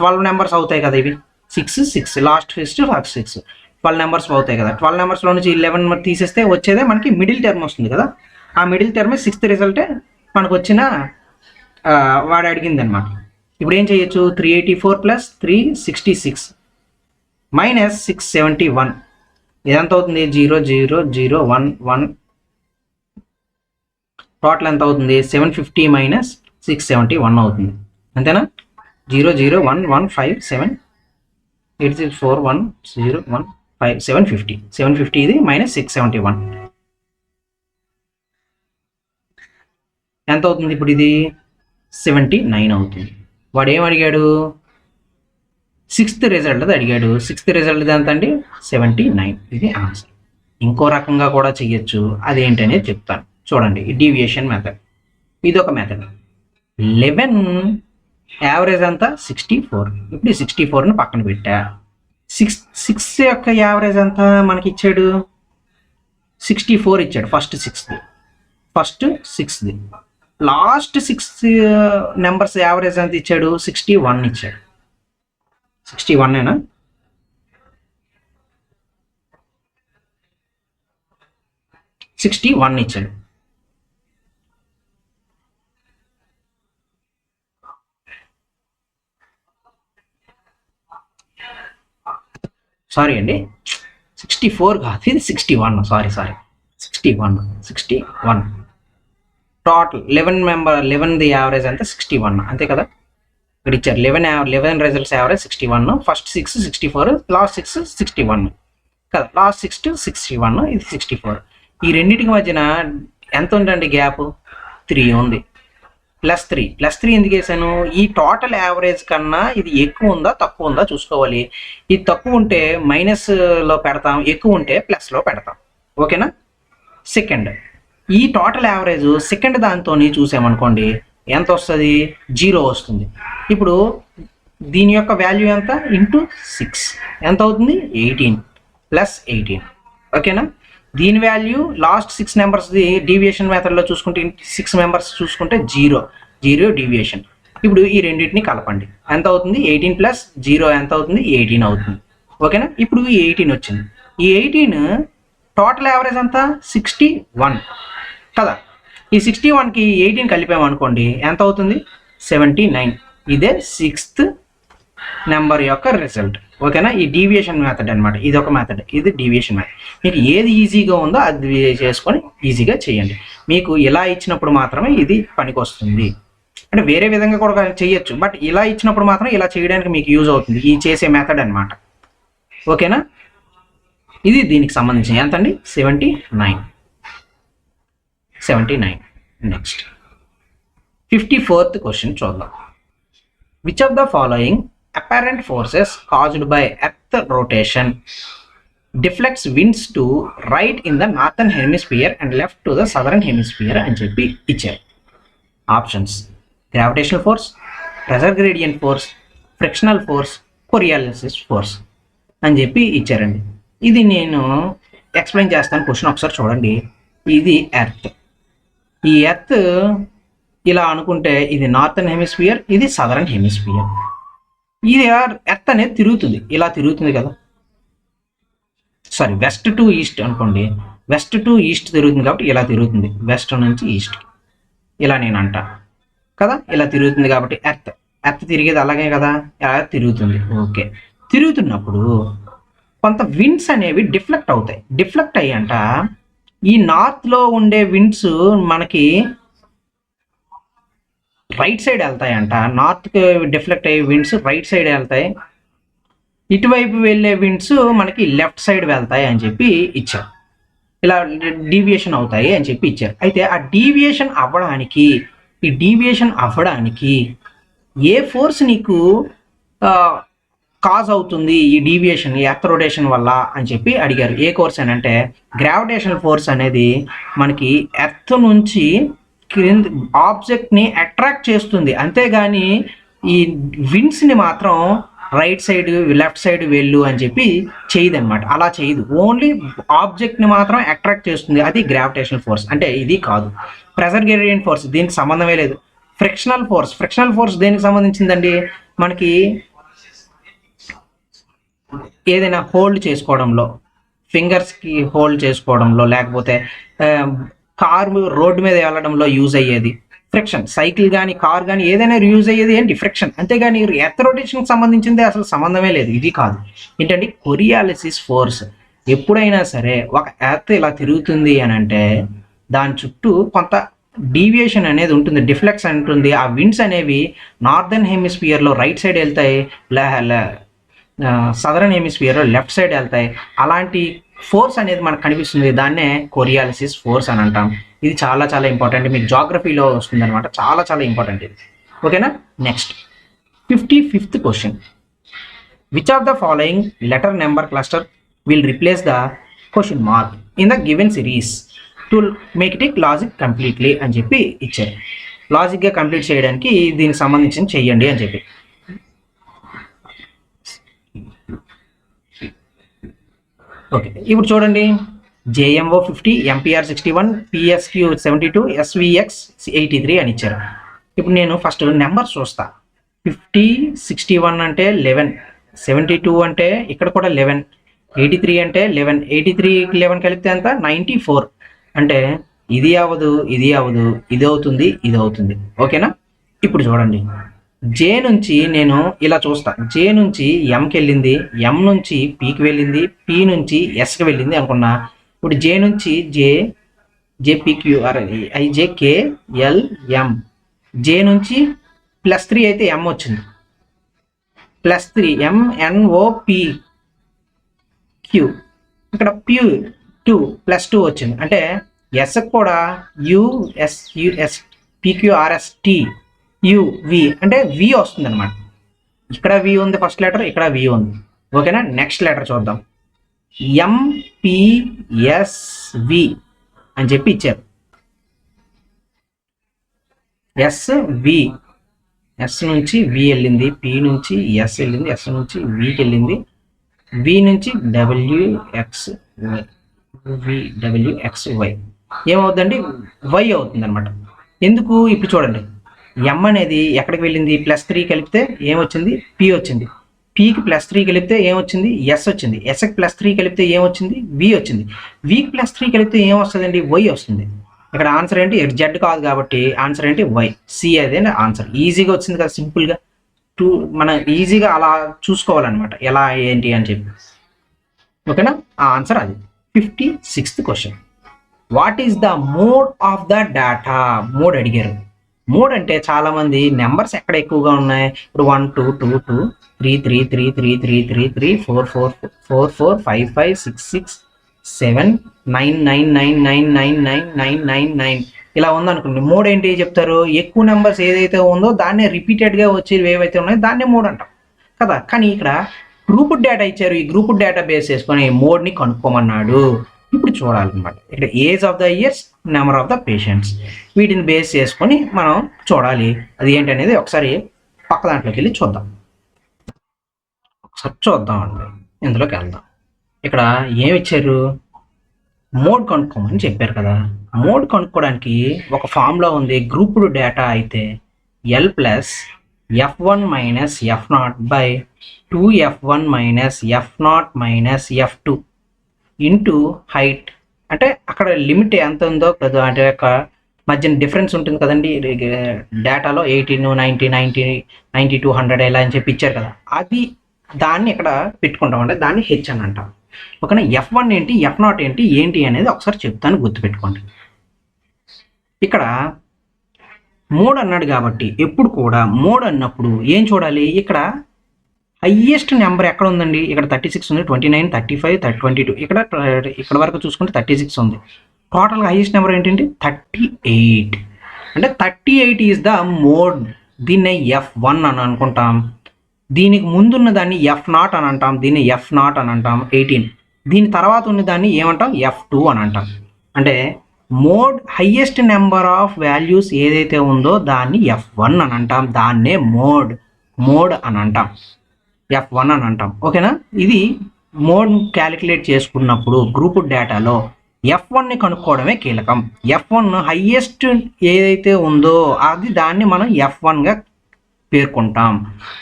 12 నెంబర్స్ అవుతాయి కదా, ఇవి 6 6 లాస్ట్ ఫస్ట్ 6 12 నెంబర్స్ అవుతాయి కదా. 12 నెంబర్స్లో నుంచి 11 తీసేస్తే వచ్చేదే మనకి మిడిల్ టర్మ్ వస్తుంది కదా. ఆ మిడిల్ టర్మే 6th రిజల్టే మనకు వచ్చిన వాడు అడిగింది అనమాట. ఇప్పుడు ఏం చేయొచ్చు? 384 ప్లస్ 366 మైనస్ 671, ఇదంతా అవుతుంది 0 0 0 1 1, టోటల్ ఎంత అవుతుంది? 750 మైనస్ 671 అవుతుంది, అంతేనా? 0 0 1 1 5 7 8 6 4 1 0 1 5 750 ఇది మైనస్ 671 ఎంత అవుతుంది? ఇప్పుడు ఇది 79 అవుతుంది. వాడు ఏం అడిగాడు? 6th రిజల్ట్ అడిగాడు. 6th రిజల్ట్ ఎంత అండి? 79. ఇది ఆన్సర్. ఇంకో రకంగా కూడా చెయ్యొచ్చు, అదేంటనేది చెప్తాను చూడండి. డీవియేషన్ మెథడ్, ఇది ఒక మెథడ్. 11 యావరేజ్ అంతా 64. ఇప్పుడు 64ని పక్కన పెట్టా. 6 యొక్క యావరేజ్ అంతా మనకి ఇచ్చాడు 64 ఇచ్చాడు. ఫస్ట్ 6ది లాస్ట్ 6 నెంబర్స్ యావరేజ్ ఎంత ఇచ్చాడు? 61 ఇచ్చాడు. 61ఏనా? ఇచ్చాడు. సారీ అండి, 64 కాదు, ఇది 61. సారీ 61 టోటల్ 11ది యావరేజ్ అంతా 61, అంతే కదా. ఇక్కడ ఇచ్చారు 11 రిజల్ట్స్ యావరేజ్ 61, ఫస్ట్ 6 64, లాస్ట్ 6 61 కదా. లాస్ట్ 6 to 61, ఇది 64. ఈ రెండింటికి మధ్యన ఎంత ఉందండి గ్యాప్? 3 ఉంది. +3 ఎందుకు వేసాను? ఈ టోటల్ యావరేజ్ కన్నా ఇది ఎక్కువ ఉందా తక్కువ ఉందా చూసుకోవాలి. ఇది తక్కువ ఉంటే మైనస్లో పెడతాం, ఎక్కువ ఉంటే ప్లస్లో పెడతాం, ఓకేనా. సెకండ్, ఈ టోటల్ యావరేజ్ సెకండ్ దాంతో చూసామనుకోండి ఎంత వస్తుంది? 0 వస్తుంది. ఇప్పుడు దీని యొక్క వాల్యూ ఎంత? ఇంటూ 6 ఎంత అవుతుంది? 18 +18, ఓకేనా. దీని వాల్యూ లాస్ట్ 6 నెంబర్స్ది డీవియేషన్ మెథడ్లో చూసుకుంటే 6 మెంబర్స్ చూసుకుంటే 0 డీవియేషన్. ఇప్పుడు ఈ రెండింటిని కలపండి, ఎంత అవుతుంది? 18 + 0 ఎంత అవుతుంది? 18 అవుతుంది, ఓకేనా. ఇప్పుడు ఈ 18 వచ్చింది. ఈ 18 టోటల్ యావరేజ్ అంతా 61 కదా. ఈ 61కి 18 కలిపామనుకోండి ఎంత అవుతుంది? 79. ఇదే 6th నెంబర్ యొక్క రిజల్ట్, ఓకేనా. ఈ డీవియేషన్ మెథడ్ అనమాట, ఇది ఒక మెథడ్, ఇది డీవియేషన్ మెథడ్. మీకు ఏది ఈజీగా ఉందో అది చేసుకొని ఈజీగా చేయండి. మీకు ఇలా ఇచ్చినప్పుడు మాత్రమే ఇది పనికి వస్తుంది. అంటే వేరే విధంగా కూడా చేయొచ్చు, బట్ ఇలా ఇచ్చినప్పుడు మాత్రం ఇలా చేయడానికి మీకు యూజ్ అవుతుంది ఈ చేసే మెథడ్ అనమాట, ఓకేనా. ఇది దీనికి సంబంధించి ఎంత అండి? 79. నెక్స్ట్ 54th క్వశ్చన్ చూద్దాం. Which of the following apparent forces caused by earth rotation deflects winds to right in the northern hemisphere and left to the southern hemisphere అని చెప్పి ఇచ్చారు. Options: gravitational force, pressure gradient force, frictional force, Coriolis force అని చెప్పి ఇచ్చారండి. ఇది నేను explain చేస్తాను. Question ఒకసారి చూడండి. ఇది ఎర్త్. ఈ ఎర్త్ ఇలా అనుకుంటే ఇది నార్థన్ హెమిస్ఫియర్, ఇది సదరన్ హెమిస్ఫియర్. ఇది ఎర్త్ అనేది తిరుగుతుంది, ఇలా తిరుగుతుంది కదా. సారీ, వెస్ట్ టు ఈస్ట్ అనుకోండి. వెస్ట్ టు ఈస్ట్ తిరుగుతుంది కాబట్టి ఇలా తిరుగుతుంది, వెస్ట్ నుంచి ఈస్ట్ ఇలా నేను అంటా కదా. ఇలా తిరుగుతుంది కాబట్టి ఎర్త్ తిరిగేది అలాగే కదా, ఇలా తిరుగుతుంది. ఓకే, తిరుగుతున్నప్పుడు కొంత విండ్స్ అనేవి డిఫ్లెక్ట్ అవుతాయి. డిఫ్లెక్ట్ అయ్యంట ఈ నార్త్లో ఉండే విండ్స్ మనకి రైట్ సైడ్ వెళ్తాయంట. నార్త్కి డిఫ్లెక్ట్ అయ్యే విండ్స్ రైట్ సైడ్ వెళ్తాయి, ఇటువైపు వెళ్ళే విండ్స్ మనకి లెఫ్ట్ సైడ్ వెళ్తాయి అని చెప్పి ఇచ్చారు. ఇలా డీవియేషన్ అవుతాయి అని చెప్పి ఇచ్చారు. అయితే ఆ డీవియేషన్ అవ్వడానికి ఈ డీవియేషన్ అవ్వడానికి ఏ ఫోర్స్ నీకు కాజ్ అవుతుంది ఈ డీవియేషన్, ఈ ఎర్త్ రొటేషన్ వల్ల అని చెప్పి అడిగారు. ఏ కోర్స్ అని అంటే గ్రావిటేషనల్ ఫోర్స్ అనేది మనకి ఎర్త్ నుంచి క్రింద ఆబ్జెక్ట్ని అట్రాక్ట్ చేస్తుంది, అంతేగాని ఈ విండ్స్ని మాత్రం రైట్ సైడ్ లెఫ్ట్ సైడ్ వెళ్ళు అని చెప్పి చేయదన్నమాట. అలా చేయదు, ఓన్లీ ఆబ్జెక్ట్ని మాత్రం అట్రాక్ట్ చేస్తుంది, అది గ్రావిటేషనల్ ఫోర్స్. అంటే ఇది కాదు. ప్రెజర్ గ్రేడియంట్ ఫోర్స్ దీనికి సంబంధమే లేదు. ఫ్రిక్షనల్ ఫోర్స్ దేనికి సంబంధించిందండి? మనకి ఏదైనా హోల్డ్ చేసుకోవడంలో, ఫింగర్స్కి హోల్డ్ చేసుకోవడంలో, లేకపోతే కారు రోడ్డు మీద వెళ్ళడంలో యూజ్ అయ్యేది ఫ్రిక్షన్. సైకిల్ కానీ కార్ కానీ ఏదైనా యూజ్ అయ్యేది ఏంటి? ఫ్రిక్షన్. అంతేగాని ఎర్త్ రొటేషన్కి సంబంధించింది అసలు సంబంధమే లేదు. ఇది కాదు. ఏంటంటే కొరియాలిసిస్ ఫోర్స్. ఎప్పుడైనా సరే ఒక ఎర్త్ ఇలా తిరుగుతుంది అని అంటే దాని చుట్టూ కొంత డీవియేషన్ అనేది ఉంటుంది, డిఫ్లెక్స్ ఉంటుంది. ఆ విండ్స్ అనేవి నార్దర్న్ హెమిస్ఫియర్లో రైట్ సైడ్ వెళ్తాయి, సదరన్ హెమిస్ఫియర్లో లెఫ్ట్ సైడ్ వెళ్తాయి. అలాంటి ఫోర్స్ అనేది మనకు కనిపిస్తుంది, దాన్నే కొరియాలిసిస్ ఫోర్స్ అని అంటాం. ఇది చాలా చాలా ఇంపార్టెంట్, మీకు జాగ్రఫీలో వస్తుంది అనమాట. చాలా చాలా ఇంపార్టెంట్ ఇది. ఓకేనా? Next 55th question. Which of the following letter number cluster will replace the question mark in the given series to make it logic completely అని చెప్పి ఇచ్చారు. లాజిక్గా కంప్లీట్ చేయడానికి దీనికి సంబంధించిన చెయ్యండి అని చెప్పి. ఓకే, ఇప్పుడు చూడండి. JMO 50, MPR 61, PSQ 72, SVX 83 అని ఇచ్చారు. ఇప్పుడు నేను ఫస్ట్ నెంబర్ చూస్తా. 50, 61 అంటే 11, 72 అంటే ఇక్కడ కూడా 11, 83 అంటే 11, 83 11 కలిపితే ఎంత? 94. అంటే ఇది అవ్వదు, ఇది అవ్వదు, ఇది అవుతుంది, ఇది అవుతుంది. ఓకేనా? ఇప్పుడు చూడండి, జే నుంచి నేను ఇలా చూస్తా. జే నుంచి ఎంకి వెళ్ళింది, ఎం నుంచి పీకి వెళ్ళింది, పి నుంచి ఎస్కి వెళ్ళింది అనుకున్నా. ఇప్పుడు జే నుంచి జేపీక్యూఆర్ ఐజేకే ఎల్ఎం. జే నుంచి +3 అయితే ఎం వచ్చింది, +3 MNOP క్యూ. ఇక్కడ P2 +2 వచ్చింది. అంటే ఎస్కి కూడా US PQRST UV అంటే వి వస్తుంది అనమాట. ఇక్కడ వి ఉంది ఫస్ట్ లెటర్, ఇక్కడ వి ఉంది. ఓకేనా? నెక్స్ట్ లెటర్ చూద్దాం. MPSV అని చెప్పి ఇచ్చారు. SV, ఎస్ నుంచి వి వెళ్ళింది, పి నుంచి ఎస్ వెళ్ళింది, ఎస్ నుంచి వికి వెళ్ళింది, వి నుంచి WXY. ఏమవుతుందండి? వై అవుతుంది అనమాట. ఎందుకు? ఇప్పుడు చూడండి, ఎం అనేది ఎక్కడికి వెళ్ళింది? +3 కలిపితే ఏమొచ్చింది? పి వచ్చింది. పికి +3 కలిపితే ఏమొచ్చింది? ఎస్ వచ్చింది. ఎస్కి +3 కలిపితే ఏమొచ్చింది? వి వచ్చింది. వికి +3 కలిపితే ఏమొస్తుందండి? వై వస్తుంది. ఇక్కడ ఆన్సర్ ఏంటి? జెడ్ కాదు కాబట్టి ఆన్సర్ ఏంటి? వై. సి అదే ఆన్సర్. ఈజీగా వచ్చింది కదా, సింపుల్గా. మనం ఈజీగా అలా చూసుకోవాలన్నమాట, ఎలా ఏంటి అని చెప్పి. ఓకేనా? ఆ ఆన్సర్ అది. 56th question. What is the mode of the data? Mode అడిగారు. మోడ్ అంటే చాలా మంది నెంబర్స్ ఎక్కడ ఎక్కువగా ఉన్నాయి. ఇప్పుడు 1 2 2 2 3 3 3 3 3 3 3 4 4 4 4 5 5 6 6 7 9 9 9 9 9 9 9 9 9 ఇలా ఉందనుకోండి. మోడ్ ఏంటి చెప్తారు? ఎక్కువ నెంబర్స్ ఏదైతే ఉందో దాన్నే రిపీటెడ్గా వచ్చేవి ఏవైతే ఉన్నాయో దాన్నే మోడ్ అంటాం కదా. కానీ ఇక్కడ గ్రూప్ డేటా ఇచ్చారు. ఈ గ్రూప్ డేటా బేస్ చేసుకొని మోడ్ని కనుక్కోమన్నాడు. ఇప్పుడు చూడాలన్నమాట. ఇక్కడ age of the years, number of the patients, వీటిని బేస్ చేసుకొని మనం చూడాలి. అది ఏంటనేది ఒకసారి పక్క దాంట్లోకి వెళ్ళి చూద్దాం. ఒకసారి చూద్దామండి, ఇందులోకి వెళ్దాం. ఇక్కడ ఏమి ఇచ్చారు? మోడ్ కనుక్కోమని చెప్పారు కదా. మోడ్ కనుక్కోవడానికి ఒక ఫార్ములా ఉంది. గ్రూప్డ్ డేటా అయితే L + F1 - F0 / 2F1 - F0 - F2 into height. అంటే అక్కడ లిమిట్ ఎంత ఉందో కదా, అంటే మధ్యన డిఫరెన్స్ ఉంటుంది కదండి డేటాలో. 18 90 90 90 to 100 ఇలా అని చెప్పి ఇచ్చారు కదా. అది దాన్ని ఇక్కడ పెట్టుకుంటాం, అంటే దాన్ని హెచ్ అని అంటాం. ఓకేనా? F1 ఏంటి, F0 ఏంటి అనేది ఒకసారి చెప్తాను, గుర్తుపెట్టుకోండి. ఇక్కడ మోడ్ అన్నాడు కాబట్టి ఎప్పుడు కూడా మోడ్ అన్నప్పుడు ఏం చూడాలి? ఇక్కడ హైయెస్ట్ నెంబర్ ఎక్కడ ఉందండి? ఇక్కడ 36 ఉంది, 29 35 22. ఇక్కడ వరకు చూసుకుంటే 36 ఉంది. టోటల్గా హైయెస్ట్ నెంబర్ ఏంటంటే 38. అంటే 38 ఈజ్ ద మోడ్. దీన్నే F1 అని అనుకుంటాం. దీనికి ముందున్న దాన్ని F0 అని అంటాం. దీన్ని F0 అని అంటాం 18. దీని తర్వాత ఉన్న దాన్ని ఏమంటాం F2 అని అంటాం. అంటే mode highest number of values ఏదైతే ఉందో దాన్ని F1 అని అంటాం. దాన్నే మోడ్ అని అంటాం, F1 అని అంటాం. ఓకేనా? ఇది మోడ్ క్యాలిక్యులేట్ చేసుకున్నప్పుడు గ్రూప్ డేటాలో F1ని కనుక్కోవడమే కీలకం. F1 హైయెస్ట్ ఏదైతే ఉందో అది దాన్ని మనం F1గా పేర్కొంటాం.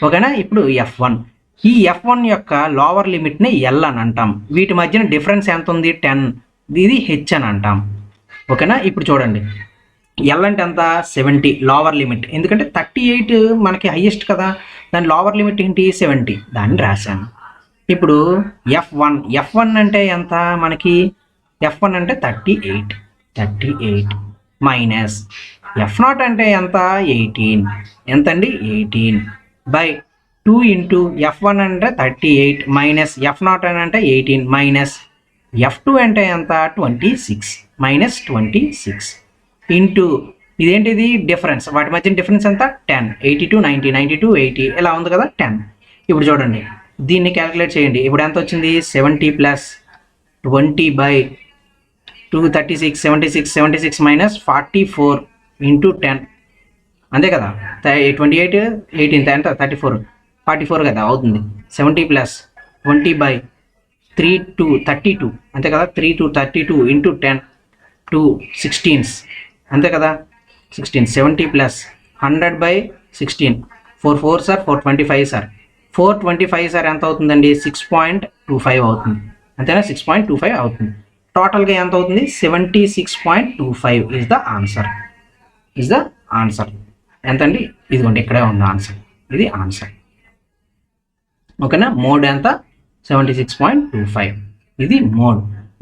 ఓకేనా? ఇప్పుడు F1, ఈ F1 యొక్క లోవర్ లిమిట్ని L అని అంటాం. వీటి మధ్యన డిఫరెన్స్ ఎంత ఉంది? 10. ఇది H అని అంటాం. ఓకేనా? ఇప్పుడు చూడండి, L అంటే ఎంత? 70 లోవర్ లిమిట్. ఎందుకంటే 38 మనకి హైయెస్ట్ కదా, దాని లోవర్ లిమిట్ ఏంటి? 70. దాన్ని రాశాను. ఇప్పుడు F1 అంటే ఎంత మనకి? F1 అంటే 38 మైనస్ F0 అంటే ఎంత? 18. ఎంతండి? 18 బై 2 ఇంటూ F1 అంటే 38 మైనస్ F0 అంటే 18 మైనస్ F2 అంటే ఎంత? 26 మైనస్ 26 ఇంటూ ఇదేంటిది? డిఫరెన్స్. వాటి మధ్య డిఫరెన్స్ ఎంత? 10. 82 90, 92 80 ఇలా ఉంది కదా, 10. ఇప్పుడు చూడండి, దీన్ని క్యాలిక్యులేట్ చేయండి. ఇప్పుడు ఎంత వచ్చింది? 70 ప్లస్ 20 బై 2 36, 76 మైనస్ 44 ఇంటూ 10 అంతే కదా, 28 18 ఎంత? 44 కదా అవుతుంది. 70 ప్లస్ 20 బై 3 to 32 అంతే కదా, 3 to 32 ఇంటూ 10 2 16 అంతే కదా, 16. 70 plus 100 by 16 4 4 sir 425 sir 425 sir ఎంత అవుతుందండి? 6.25 అవుతుంది. అంతేనా? 6.25 అవుతుంది. టోటల్గా ఎంత అవుతుంది? 76.25 ఈజ్ ద ఆన్సర్. ఎంతండి? ఇదిగోండి, ఇక్కడే ఉంది ఆన్సర్. ఇది ఆన్సర్. ఓకేనా? మోడ్ ఎంత? 76.25. ఇది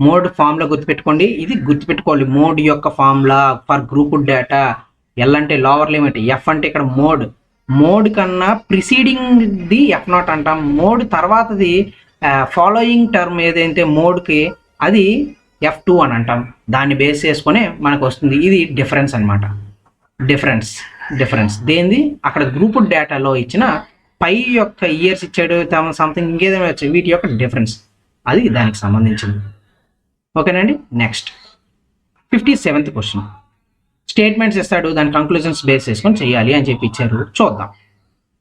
మోడ్ ఫార్ములా గుర్తుపెట్టుకోండి. ఇది గుర్తుపెట్టుకోవాలి, మోడ్ యొక్క formula for group data. L అంటే లోవర్ లిమిట్, ఎఫ్ అంటే ఇక్కడ మోడ్ కన్నా ప్రిసీడింగ్ ది F0 అంటాం. మోడ్ తర్వాతది ఫాలోయింగ్ టర్మ్ ఏదైతే మోడ్కి అది F2 అని అంటాం. దాన్ని బేస్ చేసుకొని మనకు వస్తుంది. ఇది డిఫరెన్స్ అనమాట. డిఫరెన్స్ దేనిది? అక్కడ గ్రూప్ డేటాలో ఇచ్చిన పై యొక్క ఇయర్స్ ఇచ్చాడు, సంథింగ్ ఇంకేదైనా వచ్చాయి, వీటి యొక్క డిఫరెన్స్ అది దానికి సంబంధించింది. ఓకేనండి. Next 57th question. స్టేట్మెంట్స్ ఇస్తాడు, దాని కంక్లూజన్స్ బేస్ చేసుకొని చేయాలి అని చెప్పి ఇచ్చారు. చూద్దాం.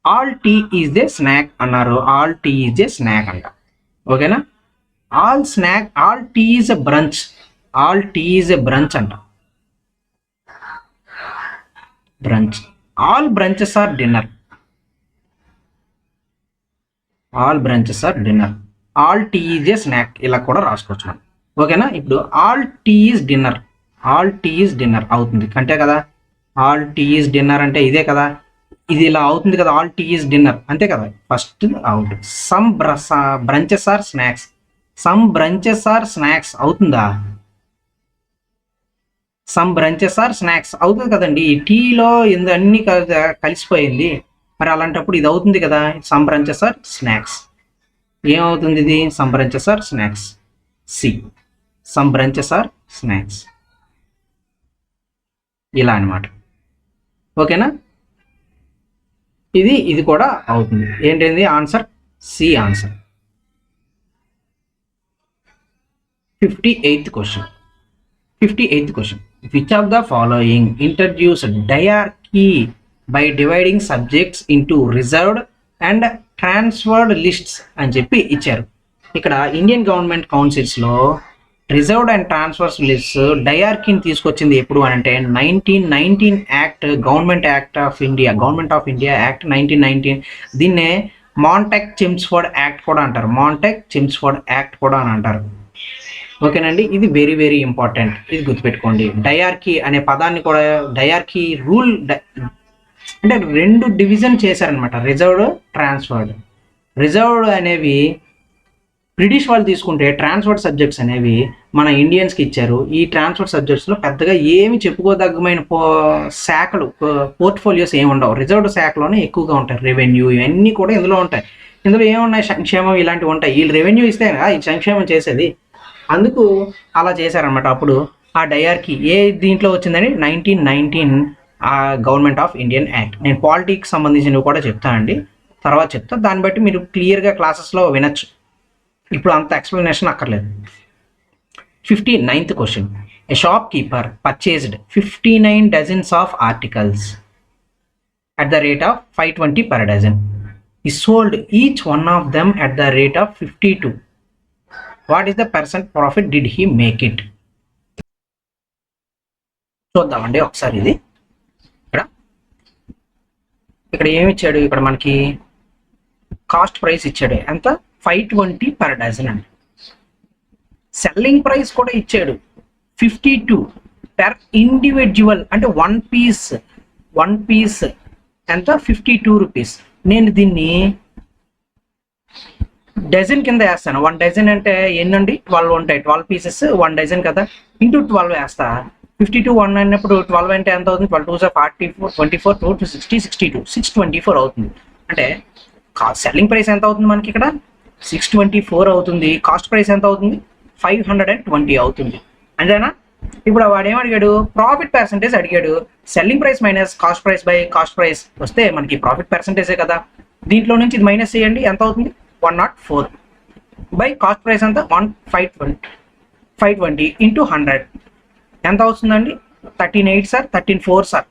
All tea is a snack అన్నారు. All tea is a snack అంట. ఓకేనా? All tea is a brunch. All tea is a brunch అంట. Brunch. All brunches are dinner. All brunches are dinner. All tea is a snack ఇలా కూడా రాసుకోవచ్చు మనం. ఓకేనా? ఇప్పుడు all tea is dinner. All tea is dinner అవుతుంది అంతే కదా. ఆల్ టీ ఈజ్ డిన్నర్ అంటే ఇదే కదా, ఇది ఇలా అవుతుంది కదా. ఆల్ టీ ఈజ్ డిన్నర్ అంతే కదా. First out. Some brunches are snacks. Some brunches are snacks అవుతుందా? సమ్ బ్రంచెస్ ఆర్ స్నాక్స్ అవుతుంది కదండి. టీలో అన్ని కలిసిపోయింది. మరి అలాంటప్పుడు ఇది అవుతుంది కదా, సమ్ బ్రంచెస్ ఆర్ స్నాక్స్. ఏమవుతుంది ఇది? Some brunches are snacks. C. Some brunches are snacks ఇలా అనమాట. ఓకేనా? ఇది కూడా అవుతుంది. ఏంటండి answer? C answer. 58th question. Which of the following introduced dyarchy by dividing subjects into reserved and transferred lists అని చెప్పి ఇచ్చారు. ఇక్కడ ఇండియన్ గవర్నమెంట్ కౌన్సిల్స్లో రిజర్వ్డ్ అండ్ ట్రాన్స్ఫర్స్ లిస్ట్ డయార్కీని తీసుకొచ్చింది ఎప్పుడు అని అంటే 1919 act, government of India act 1919. దీన్నే మాంటెక్ చెమ్స్ఫోర్డ్ యాక్ట్ కూడా అని అంటారు. ఓకేనండి. ఇది వెరీ వెరీ ఇంపార్టెంట్. ఇది గుర్తుపెట్టుకోండి. డయార్కీ అనే పదాన్ని కూడా, డయార్కీ రూల్ అంటే 2 డివిజన్ చేశారనమాట, రిజర్వ్డ్ ట్రాన్స్ఫర్డ్. రిజర్వ్డ్ అనేవి బ్రిటిష్ వాళ్ళు తీసుకుంటే, ట్రాన్స్ఫర్డ్ సబ్జెక్ట్స్ అనేవి మన ఇండియన్స్కి ఇచ్చారు. ఈ ట్రాన్స్ఫర్డ్ సబ్జెక్ట్స్లో పెద్దగా ఏమి చెప్పుకోదగ్గమైన శాఖలు, పోర్ట్ఫోలియోస్ ఏమి ఉండవు. రిజర్వ్డ్ శాఖలోనే ఎక్కువగా ఉంటాయి. రెవెన్యూ ఇవన్నీ కూడా ఇందులో ఉంటాయి. ఇందులో ఏమున్నాయి? సంక్షేమం ఇలాంటివి ఉంటాయి. వీళ్ళు రెవెన్యూ ఇస్తే ఈ సంక్షేమం చేసేది. అందుకు అలా చేశారనమాట. అప్పుడు ఆ డయార్కీ ఏ దీంట్లో వచ్చిందని 1919 గవర్నమెంట్ ఆఫ్ ఇండియన్ యాక్ట్. నేను పాలిటిక్స్ సంబంధించినవి కూడా చెప్తానండి, తర్వాత చెప్తా. దాన్ని బట్టి మీరు క్లియర్గా క్లాసెస్లో వినొచ్చు, ఇప్పుడు అంత ఎక్స్ప్లెనేషన్ అక్కర్లేదు. 59th question. A shopkeeper purchased 59 dozens of articles at the rate of 520 per dozen. He sold each one of them at the rate of 52. What is the percent profit did he make it? చూద్దామండి ఒకసారి. ఇది ఇక్కడ ఏమి ఇచ్చాడు, ఇక్కడ మనకి cost price ఇచ్చాడు ఎంత, 520 పర్ డజన్ అండి. సెల్లింగ్ ప్రైస్ కూడా ఇచ్చాడు 52 పెర్ ఇండివిజువల్, అంటే వన్ పీస్ ఎంత, 52 రూపీస్. నేను దీన్ని డజన్ కింద వేస్తాను. 1 డజన్ అంటే ఎన్నండి, 12 ఉంటాయి, 12 పీసెస్ 1 డజన్ కదా, ఇంటూ 12 వేస్తా. 52 1 అయినప్పుడు 12 అంటే ఎంత అవుతుంది, 12 2 44, 24 2 to 60, 62, 624 అవుతుంది. అంటే సెల్లింగ్ ప్రైస్ ఎంత అవుతుంది మనకి ఇక్కడ, 624 అవుతుంది. కాస్ట్ ప్రైస్ ఎంత అవుతుంది, 520 అవుతుంది. అంతేనా? ఇప్పుడు వాడు ఏమడిగాడు, ప్రాఫిట్ పర్సంటేజ్ అడిగాడు. Selling price minus cost price by cost price వస్తే మనకి ప్రాఫిట్ పర్సంటేజే కదా. దీంట్లో నుంచి ఇది మైనస్ చేయండి, ఎంత అవుతుంది, 104 బై కాస్ట్ ప్రైస్ ఎంత, 520 ఇంటూ 100 ఎంత అవుతుందండి, 13 8 సార్, 13 4 సార్,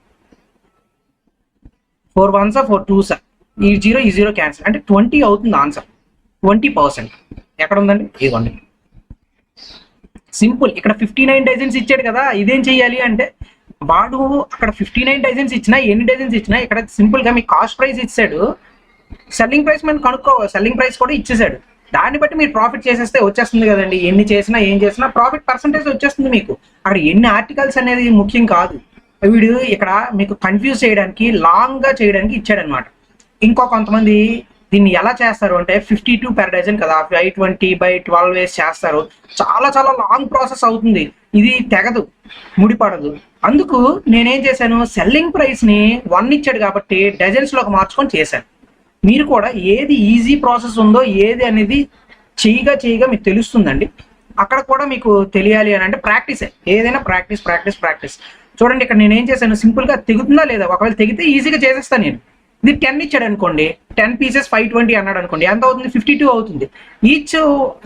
4 1 సార్, 4 2 సార్, ఈ 0 క్యాన్సిల్, అంటే 20 అవుతుంది ఆన్సర్. 20% ఎక్కడ ఉందండి, ఇదిగోండి. సింపుల్. ఇక్కడ 59 డజన్స్ ఇచ్చాడు కదా, ఇదేం చెయ్యాలి అంటే, వాడు అక్కడ 59 డజన్స్ ఇచ్చినా, ఎన్ని డజన్స్ ఇచ్చినా, ఇక్కడ సింపుల్ గా మీ కాస్ట్ ప్రైస్ ఇచ్చాడు, సెల్లింగ్ ప్రైస్ మనం కనుక్కోవాలి, సెల్లింగ్ ప్రైస్ కూడా ఇచ్చేసాడు. దాన్ని బట్టి మీరు ప్రాఫిట్ చేసేస్తే వచ్చేస్తుంది కదండి. ఎన్ని చేసినా ఏం చేసినా ప్రాఫిట్ పర్సంటేజ్ వచ్చేస్తుంది మీకు. అక్కడ ఎన్ని ఆర్టికల్స్ అనేది ముఖ్యం కాదు. వీడు ఇక్కడ మీకు కన్ఫ్యూజ్ చేయడానికి, లాంగ్ గా చేయడానికి ఇచ్చాడనమాట. ఇంకో కొంతమంది దీన్ని ఎలా చేస్తారు అంటే, 52 పెర్ డజన్ కదా, 520 బై 12 వేసి చేస్తారు. చాలా చాలా లాంగ్ ప్రాసెస్ అవుతుంది, ఇది తెగదు, ముడిపడదు. అందుకు నేనేం చేశాను, సెల్లింగ్ ప్రైస్ ని 1 ఇచ్చాడు కాబట్టి డజన్స్ లోకి మార్చుకొని చేశాను. మీరు కూడా ఏది ఈజీ ప్రాసెస్ ఉందో ఏది అనేది చేయగా మీకు తెలుస్తుందండి. అక్కడ కూడా మీకు తెలియాలి అని అంటే ప్రాక్టీసే, ఏదైనా ప్రాక్టీస్. చూడండి ఇక్కడ నేను ఏం చేశాను, సింపుల్ గా తెగుతుందా లేదా, ఒకవేళ తెగితే ఈజీగా చేసేస్తాను నేను. ఇది 10 ఇచ్చాడు అనుకోండి, 10 పీసెస్ 520 అన్నాడు అనుకోండి, ఎంత అవుతుంది, 52 అవుతుంది. ఈచ్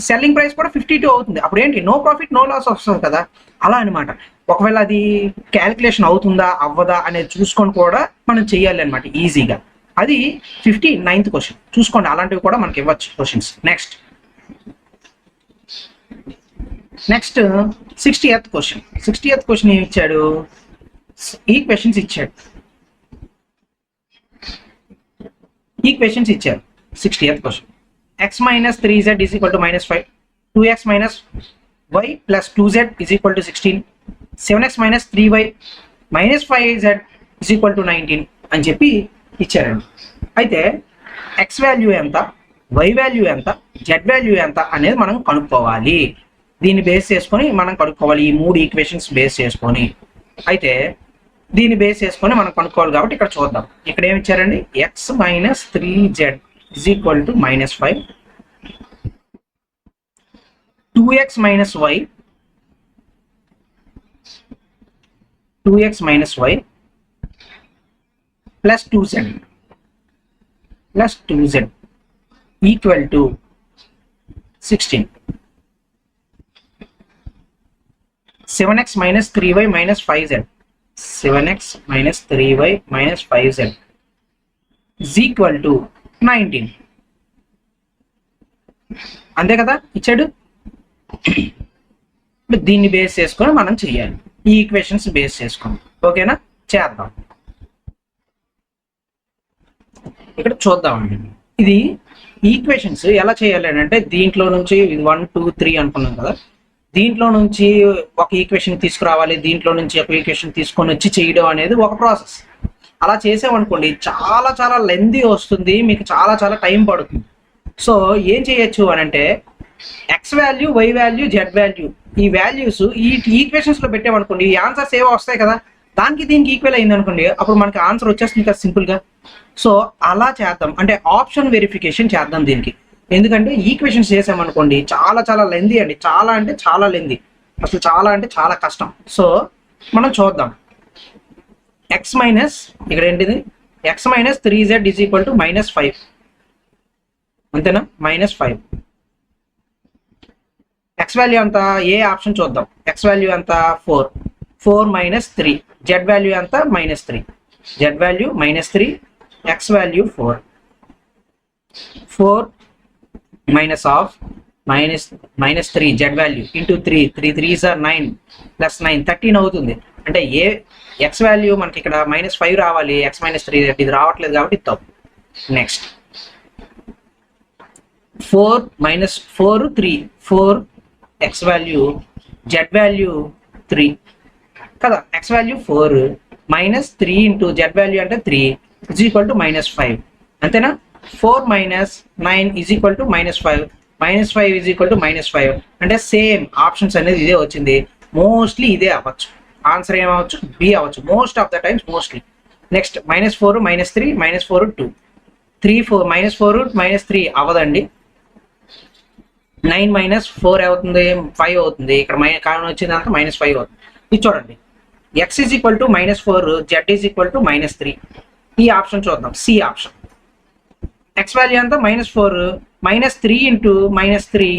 సెల్లింగ్ ప్రైస్ కూడా 52 అవుతుంది. అప్పుడు ఏంటి, నో ప్రాఫిట్ నో లాస్ వస్తుంది కదా, అలా అనమాట. ఒకవేళ అది క్యాలిక్యులేషన్ అవుతుందా అవ్వదా అనేది చూసుకొని కూడా మనం చెయ్యాలి అనమాట ఈజీగా. అది 59th క్వశ్చన్. చూసుకోండి, అలాంటివి కూడా మనకి ఇవ్వచ్చు questions. Next 60th question. 60th question ఏమి ఇచ్చాడు, ఈ క్వశ్చన్స్ ఇచ్చాడు. 60th question. x minus 3z is equal to minus 5, 2x minus y plus 2z is equal to 16, 7x minus 3y minus 5z is equal to 19 అని చెప్పి ఇచ్చారండి. అయితే X value ఎంత, y value ఎంత, జెడ్ వాల్యూ ఎంత అనేది మనం కనుక్కోవాలి. దీన్ని బేస్ చేసుకొని మనం కనుక్కోవాలి, ఈ 3 ఈక్వేషన్స్ బేస్ చేసుకొని. అయితే దీన్ని బేస్ చేసుకొని మనం కనుక్కోవాలి కాబట్టి ఇక్కడ చూద్దాం. ఇక్కడ ఏమి ఇచ్చారండి, X minus 3z is equal to -5, 2x minus y plus 2z equal to 16. 7x minus 3y minus 5z, 7x minus 3y minus 5z is equal to 19. అంతే కదా ఇచ్చాడు. దీన్ని బేస్ చేసుకొని మనం చెయ్యాలి, ఈ ఈక్వేషన్స్ బేస్ చేసుకొని. ఓకేనా, చేద్దాం. ఇక్కడ చూద్దామండి, ఇది ఈక్వేషన్స్ ఎలా చేయాలి అంటే, దీంట్లో నుంచి 1 2 3 అనుకున్నాం కదా, దీంట్లో నుంచి ఒక ఈక్వేషన్ తీసుకురావాలి, దీంట్లో నుంచి ఒక ఈక్వేషన్ తీసుకొని వచ్చి చేయడం అనేది ఒక ప్రాసెస్. అలా చేసామనుకోండి చాలా చాలా లెందీ వస్తుంది, మీకు చాలా చాలా టైం పడుతుంది. సో ఏం చేయొచ్చు అని అంటే, x value, y value, z value, ఈ వాల్యూస్ ఈ ఈక్వేషన్స్ లో పెట్టామనుకోండి, ఈ ఆన్సర్స్ ఏవో వస్తాయి కదా, దానికి దీనికి ఈక్వల్ అయింది అనుకోండి, అప్పుడు మనకి ఆన్సర్ వచ్చేస్తుంది కదా సింపుల్ గా. సో అలా చేద్దాం, అంటే ఆప్షన్ వెరిఫికేషన్ చేద్దాం దీనికి. ఎందుకంటే ఈక్వేషన్స్ చేసామనుకోండి చాలా చాలా లెందీ అండి, చాలా అంటే చాలా లెందీ, అసలు చాలా అంటే చాలా కష్టం. సో మనం చూద్దాం. ఎక్స్ మైనస్ ఇక్కడ ఏంటిది X minus 3z is equal to -5 అంతేనా -5. ఎక్స్ వాల్యూ ఎంత ఏ ఆప్షన్ చూద్దాం. ఎక్స్ వాల్యూ ఎంత 4 మైనస్ 3, జెడ్ వాల్యూ ఎంత -3, Z value -3, X value 4 minus of -3 Z value into 3 3s are 9 plus 9 13 అవుతుంది. అంటే ఏ ఎక్స్ వాల్యూ మనకి ఇక్కడ -5 రావాలి, ఎక్స్ -3 ఇది రావట్లేదు కాబట్టి తప్పు. Next 4 minus 4 3 4 X value z value 3 కదా, X value 4 -3 into Z value అంటే 3 ఈజ్ ఈక్వల్ టు -5 అంతేనా. 4 minus 9 is equal to -5 -5 is equal to -5 అంటే సేమ్ ఆప్షన్స్ అనేది ఇదే వచ్చింది. మోస్ట్లీ ఇదే అవ్వచ్చు, ఆన్సర్ ఏమవచ్చు బి అవ్వచ్చు most of the times mostly. Next -4 -3 -4 2 3 4 -4 -3 అవ్వదండి. 9 మైనస్ 4 అవుతుంది 5 అవుతుంది, ఇక్కడ కారణం వచ్చిందంతా -5 అవుతుంది. ఇది చూడండి X is equal to -4 Z is equal to -3. ఈ ఆప్షన్ చూద్దాం, సి ఆప్షన్. ఎక్స్ వాల్యూ అంతా -4 -3 ఇంటూ -3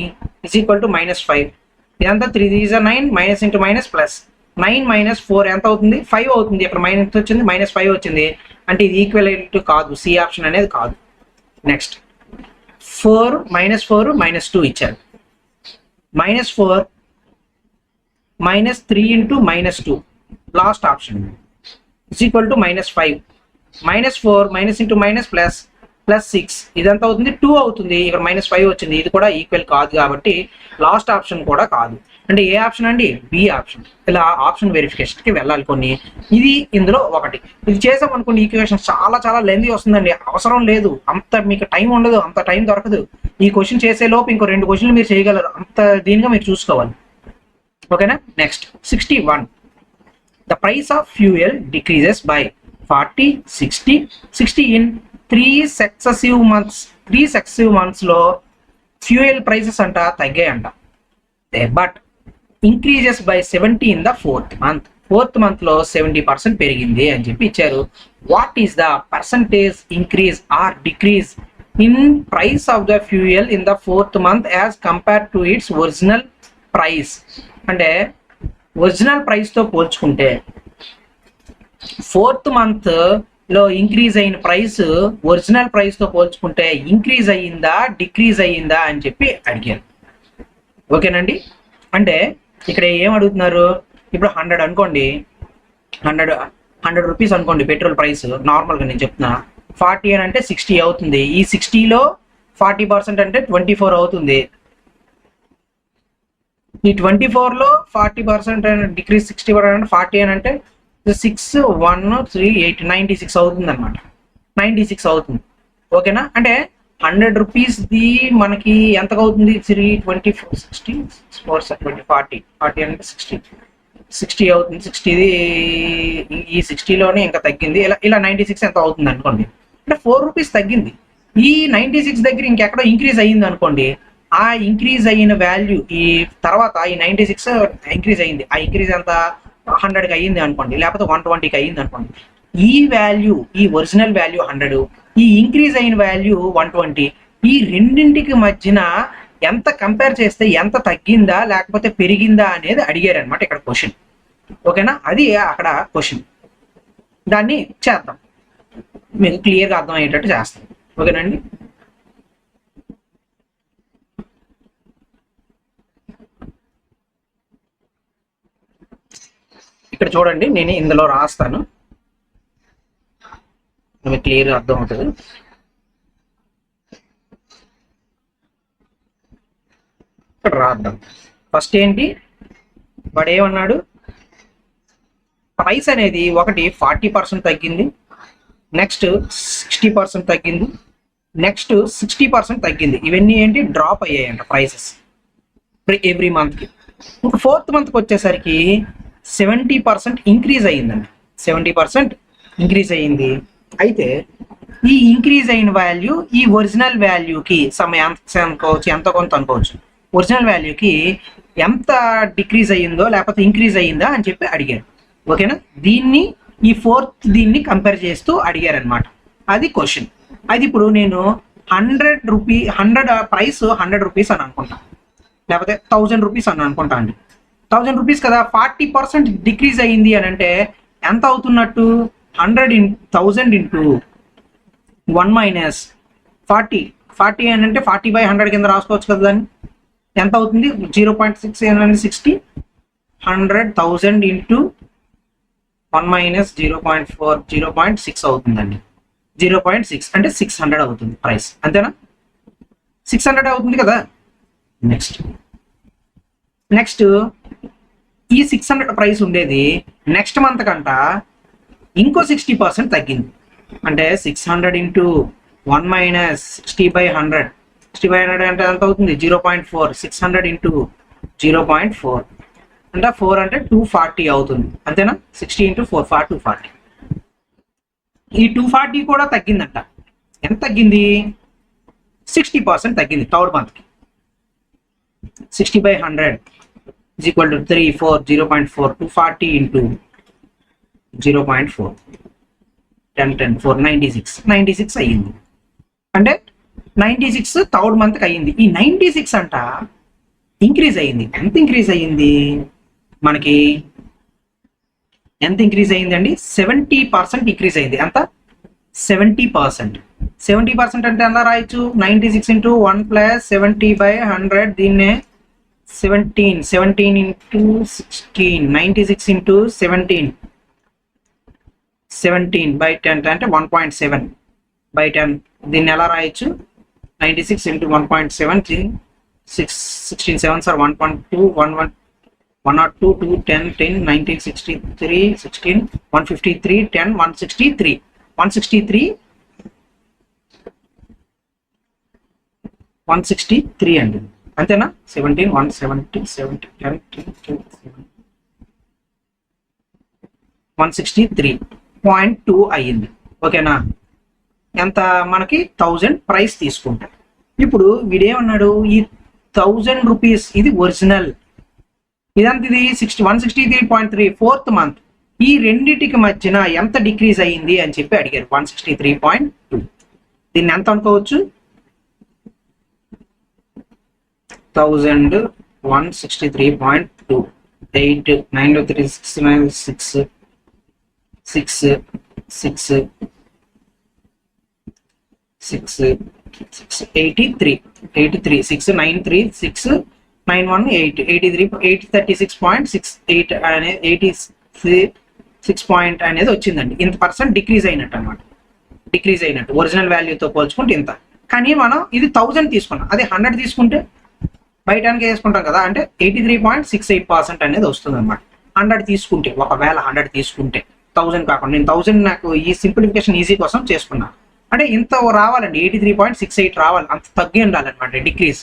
ఈజ్ ఈక్వల్ టు -5. ఇదంతా 3 3s are 9 minus into minus plus 9 minus 4 ఎంత అవుతుంది 5 అవుతుంది. ఇక్కడ మైనస్ వచ్చింది -5 వచ్చింది అంటే ఇది ఈక్వలెంట్ కాదు, సి ఆప్షన్ అనేది కాదు. నెక్స్ట్ 4 -2 ఇచ్చారు. -4 -3 into -2 last option is equal to -5. -4 minus into minus plus 6 ఇదంతా అవుతుంది 2 అవుతుంది. ఇక్కడ -5 వచ్చింది, ఇది కూడా ఈక్వల్ కాదు కాబట్టి లాస్ట్ ఆప్షన్ కూడా కాదు. అంటే ఏ ఆప్షన్ అండి బి ఆప్షన్. ఇలా ఆప్షన్ వెరిఫికేషన్కి వెళ్ళాలి కొన్ని. ఇది ఇందులో ఒకటి. ఇది చేసాం అనుకోండి ఈక్వేషన్ చాలా చాలా లెంతీ వస్తుందండి, అవసరం లేదు, అంత మీకు టైం ఉండదు, అంత టైం దొరకదు. ఈ క్వశ్చన్ చేసే లోపు ఇంకో 2 క్వశ్చన్లు మీరు చేయగలరు, అంత దీనిగా మీరు చూసుకోవాలి. ఓకేనా. Next 61 the price of fuel decreases by 40 60 in 3 successive months లో ఫ్యూయల్ ప్రైసెస్ అంట తగ్గాయంట. But increases by 70 in the fourth month లో 70% పెరిగింది అని చెప్పి ఇచ్చారు. What is the percentage increase or decrease in price of the fuel in the 4th month as compare to its original price. అంటే original price తో పోల్చుకుంటే 4th month లో increase అయిన ప్రైస్ ఒరిజినల్ ప్రైస్ తో పోల్చుకుంటే ఇంక్రీజ్ అయ్యిందా decrease అయ్యిందా అని చెప్పి అడిగారు. ఓకేనండి. అంటే ఇక్కడ ఏం అడుగుతున్నారు, ఇప్పుడు 100 అనుకోండి, 100 రూపీస్ అనుకోండి పెట్రోల్ ప్రైస్ నార్మల్గా నేను చెప్తున్నా. 40 అని అంటే 60 అవుతుంది. ఈ 60లో 40% అంటే 24 అవుతుంది. ఈ 24లో 40% డిక్రీజ్ 60% అంటే 40 అని అంటే 6 1 3 8 96 అవుతుంది అనమాట. 96 అవుతుంది. ఓకేనా. అంటే 100 రూపీస్ది మనకి ఎంతగా అవుతుంది 24 60 4 40 అంటే 60 అవుతుంది. 60ది ఈ 60లోనే ఇంకా తగ్గింది, ఇలా 96 ఎంత అవుతుంది అనుకోండి. అంటే 4 రూపీస్ తగ్గింది. ఈ 96 దగ్గర ఇంకెక్కడో ఇంక్రీజ్ అయ్యింది అనుకోండి, ఆ ఇంక్రీజ్ అయిన వాల్యూ ఈ తర్వాత ఈ 96 ఇంక్రీజ్ అయ్యింది, ఆ ఇంక్రీజ్ ఎంత 100కి అయ్యింది అనుకోండి, లేకపోతే 120కి అయ్యింది అనుకోండి. ఈ వాల్యూ ఈ ఒరిజినల్ వాల్యూ 100, ఈ ఇంక్రీజ్ అయిన వాల్యూ 120, ఈ రెండింటికి మధ్యన ఎంత కంపేర్ చేస్తే ఎంత తగ్గిందా లేకపోతే పెరిగిందా అనేది అడిగారు అనమాట ఇక్కడ క్వశ్చన్. ఓకేనా. అది అక్కడ క్వశ్చన్. దాన్ని చేద్దాం, మీకు క్లియర్గా అర్థమయ్యేటట్టు చేస్తాం. ఓకేనండి. ఇక్కడ చూడండి, నేను ఇందులో రాస్తాను, మీకు క్లియర్గా అర్థం అవుతుంది. ఇక్కడ రాద్దాం. ఫస్ట్ ఏంటి వాడు ఏమన్నాడు, ప్రైస్ అనేది ఒకటి 40% తగ్గింది, నెక్స్ట్ 60% తగ్గింది, నెక్స్ట్ 60% తగ్గింది. ఇవన్నీ ఏంటి డ్రాప్ అయ్యాయంట ప్రైసెస్ ఎవ్రీ మంత్కి. ఇంకా 4th మంత్కి వచ్చేసరికి 70% ఇంక్రీజ్ అయ్యిందండి. 70% ఇంక్రీజ్ అయ్యింది. అయితే ఈ ఇంక్రీజ్ అయిన వాల్యూ ఈ ఒరిజినల్ వాల్యూకి అనుకోవచ్చు, ఎంత కొంత అనుకోవచ్చు, ఒరిజినల్ వాల్యూకి ఎంత డిక్రీజ్ అయ్యిందో లేకపోతే ఇంక్రీజ్ అయ్యిందా అని చెప్పి అడిగారు. ఓకేనా. దీన్ని ఈ ఫోర్త్ దీన్ని కంపేర్ చేస్తూ అడిగారనమాట. అది క్వశ్చన్. అది ఇప్పుడు నేను 100 ప్రైస్ 100 రూపీస్ అని అనుకుంటా, లేకపోతే 1000 రూపీస్ అని అనుకుంటా అండి. 1000 రూపీస్ కదా, 40% డిక్రీజ్ అయ్యింది అని అంటే ఎంత అవుతున్నట్టు? 1000 ఇంటూ 1 మైనస్ 40 అని అంటే 40/100 కింద రాసుకోవచ్చు కదా దాన్ని. ఎంత అవుతుంది? 0.6 ఏంటంటే 60. 100,000 ఇంటూ 1 మైనస్ 0.4 0.6 అవుతుందండి. 0.6 అంటే 600 అవుతుంది ప్రైస్, అంతేనా? 600 అవుతుంది కదా. నెక్స్ట్ ఈ 600 ప్రైస్ ఉండేది నెక్స్ట్ మంత్ కంట ఇంకో 60% తగ్గింది. అంటే 600 ఇంటూ 1 మైనస్ 60/100. 60/100 అంటే ఎంత అవుతుంది? 0.4. 600 ఇంటూ 0.4 అంటే 4 అంటే 240 అవుతుంది, అంతేనా? 60 ఇంటూ 4 240. ఈ 240 కూడా తగ్గిందంట. ఎంత తగ్గింది? 60% తగ్గింది థర్డ్ మంత్కి. 60/100 is equal to 3 4 0.4 240 into 0.4 10 10 4 96 అయ్యింది. అంటే 96 థర్డ్ మంత్కి అయ్యింది. ఈ 96 అంట ఇంక్రీజ్ అయ్యింది. ఎంత ఇంక్రీజ్ అయ్యింది? మనకి ఎంత ఇంక్రీజ్ అయ్యిందండి? 70% ఇంక్రీజ్ అయ్యింది. ఎంత? 70%. 70% అంటే ఎలా రాయొచ్చు? 96 ఇంటూ 1 ప్లస్ 70/100. దీన్నే 17 ఇంటూ 16. 96 ఇంటూ 17/10 అంటే 1.7/10. దీన్ని ఎలా రాయొచ్చు? 96 ఇంటూ 1.7 16 7s are 1.2 1 102 2 10 10 19 63 16 153 10 163 163 అండి, అంతేనా? 17 170 70 10 10 163.2 అయ్యింది. ఓకేనా? ఎంత మనకి 1000 ప్రైస్ తీసుకుంటాం. ఇప్పుడు వీడేమన్నాడు? ఈ 1000 రూపీస్ ఇది ఒరిజినల్, ఇదంతా ఇది 163.3 ఫోర్త్ మంత్. ఈ రెండిటికి మధ్యన ఎంత డిక్రీజ్ అయ్యింది అని చెప్పి అడిగారు. 163.2. దీన్ని ఎంత అనుకోవచ్చు? 1000 163.2 8 9 3 6 9 6 6 6 6 83 83 6 9 3 6 9 1 8 83 836.68 అనేది 86 పాయింట్ అనేది వచ్చిందండి. ఇంత పర్సెంట్ డిక్రీజ్ అయినట్టు అనమాట. డిక్రీజ్ అయినట్టు ఒరిజినల్ వాల్యూతో పోల్చుకుంటే ఇంత. కానీ మనం ఇది 1000 తీసుకున్నాం, అదే 100 తీసుకుంటే బయటానికి వేసుకుంటాం కదా, అంటే 83.68% అనేది వస్తుంది అనమాట. 100 తీసుకుంటే, ఒకవేళ 100 తీసుకుంటే 1000 కాకుండా, నేను 1000 నాకు ఈ సింప్లిఫికేషన్ ఈజీ కోసం చేసుకున్నా. అంటే ఇంత రావాలండి, 83.68 రావాలి, అంత తగ్గి ఉండాలన్నమాట. డిక్రీజ్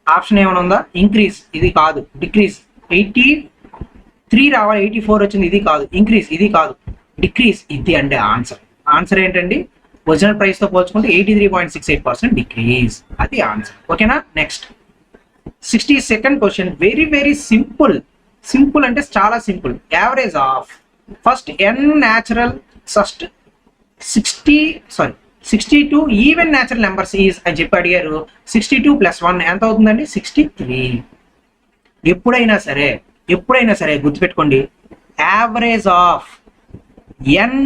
ఆప్షన్ ఏమైనా ఉందా? ఇంక్రీజ్, ఇది కాదు. డిక్రీజ్ 83 రావాలి, 84 వచ్చింది, ఇది కాదు. ఇంక్రీజ్, ఇది కాదు. డిక్రీజ్, ఇది అంటే ఆన్సర్ ఏంటండి? ఒరిజినల్ ప్రైస్ తో పోల్చుకుంటే 83.68% డిక్రీజ్, అది ఆన్సర్. ఓకేనా? Next 62nd question. Very very simple అంటే చాలా simple. Average of first n natural 62 even natural numbers is అని చెప్పి అడిగారు. 62 + 1 ఎంత అవుతుందండి? 63. ఎప్పుడైనా సరే గుర్తుపెట్టుకోండి, average of n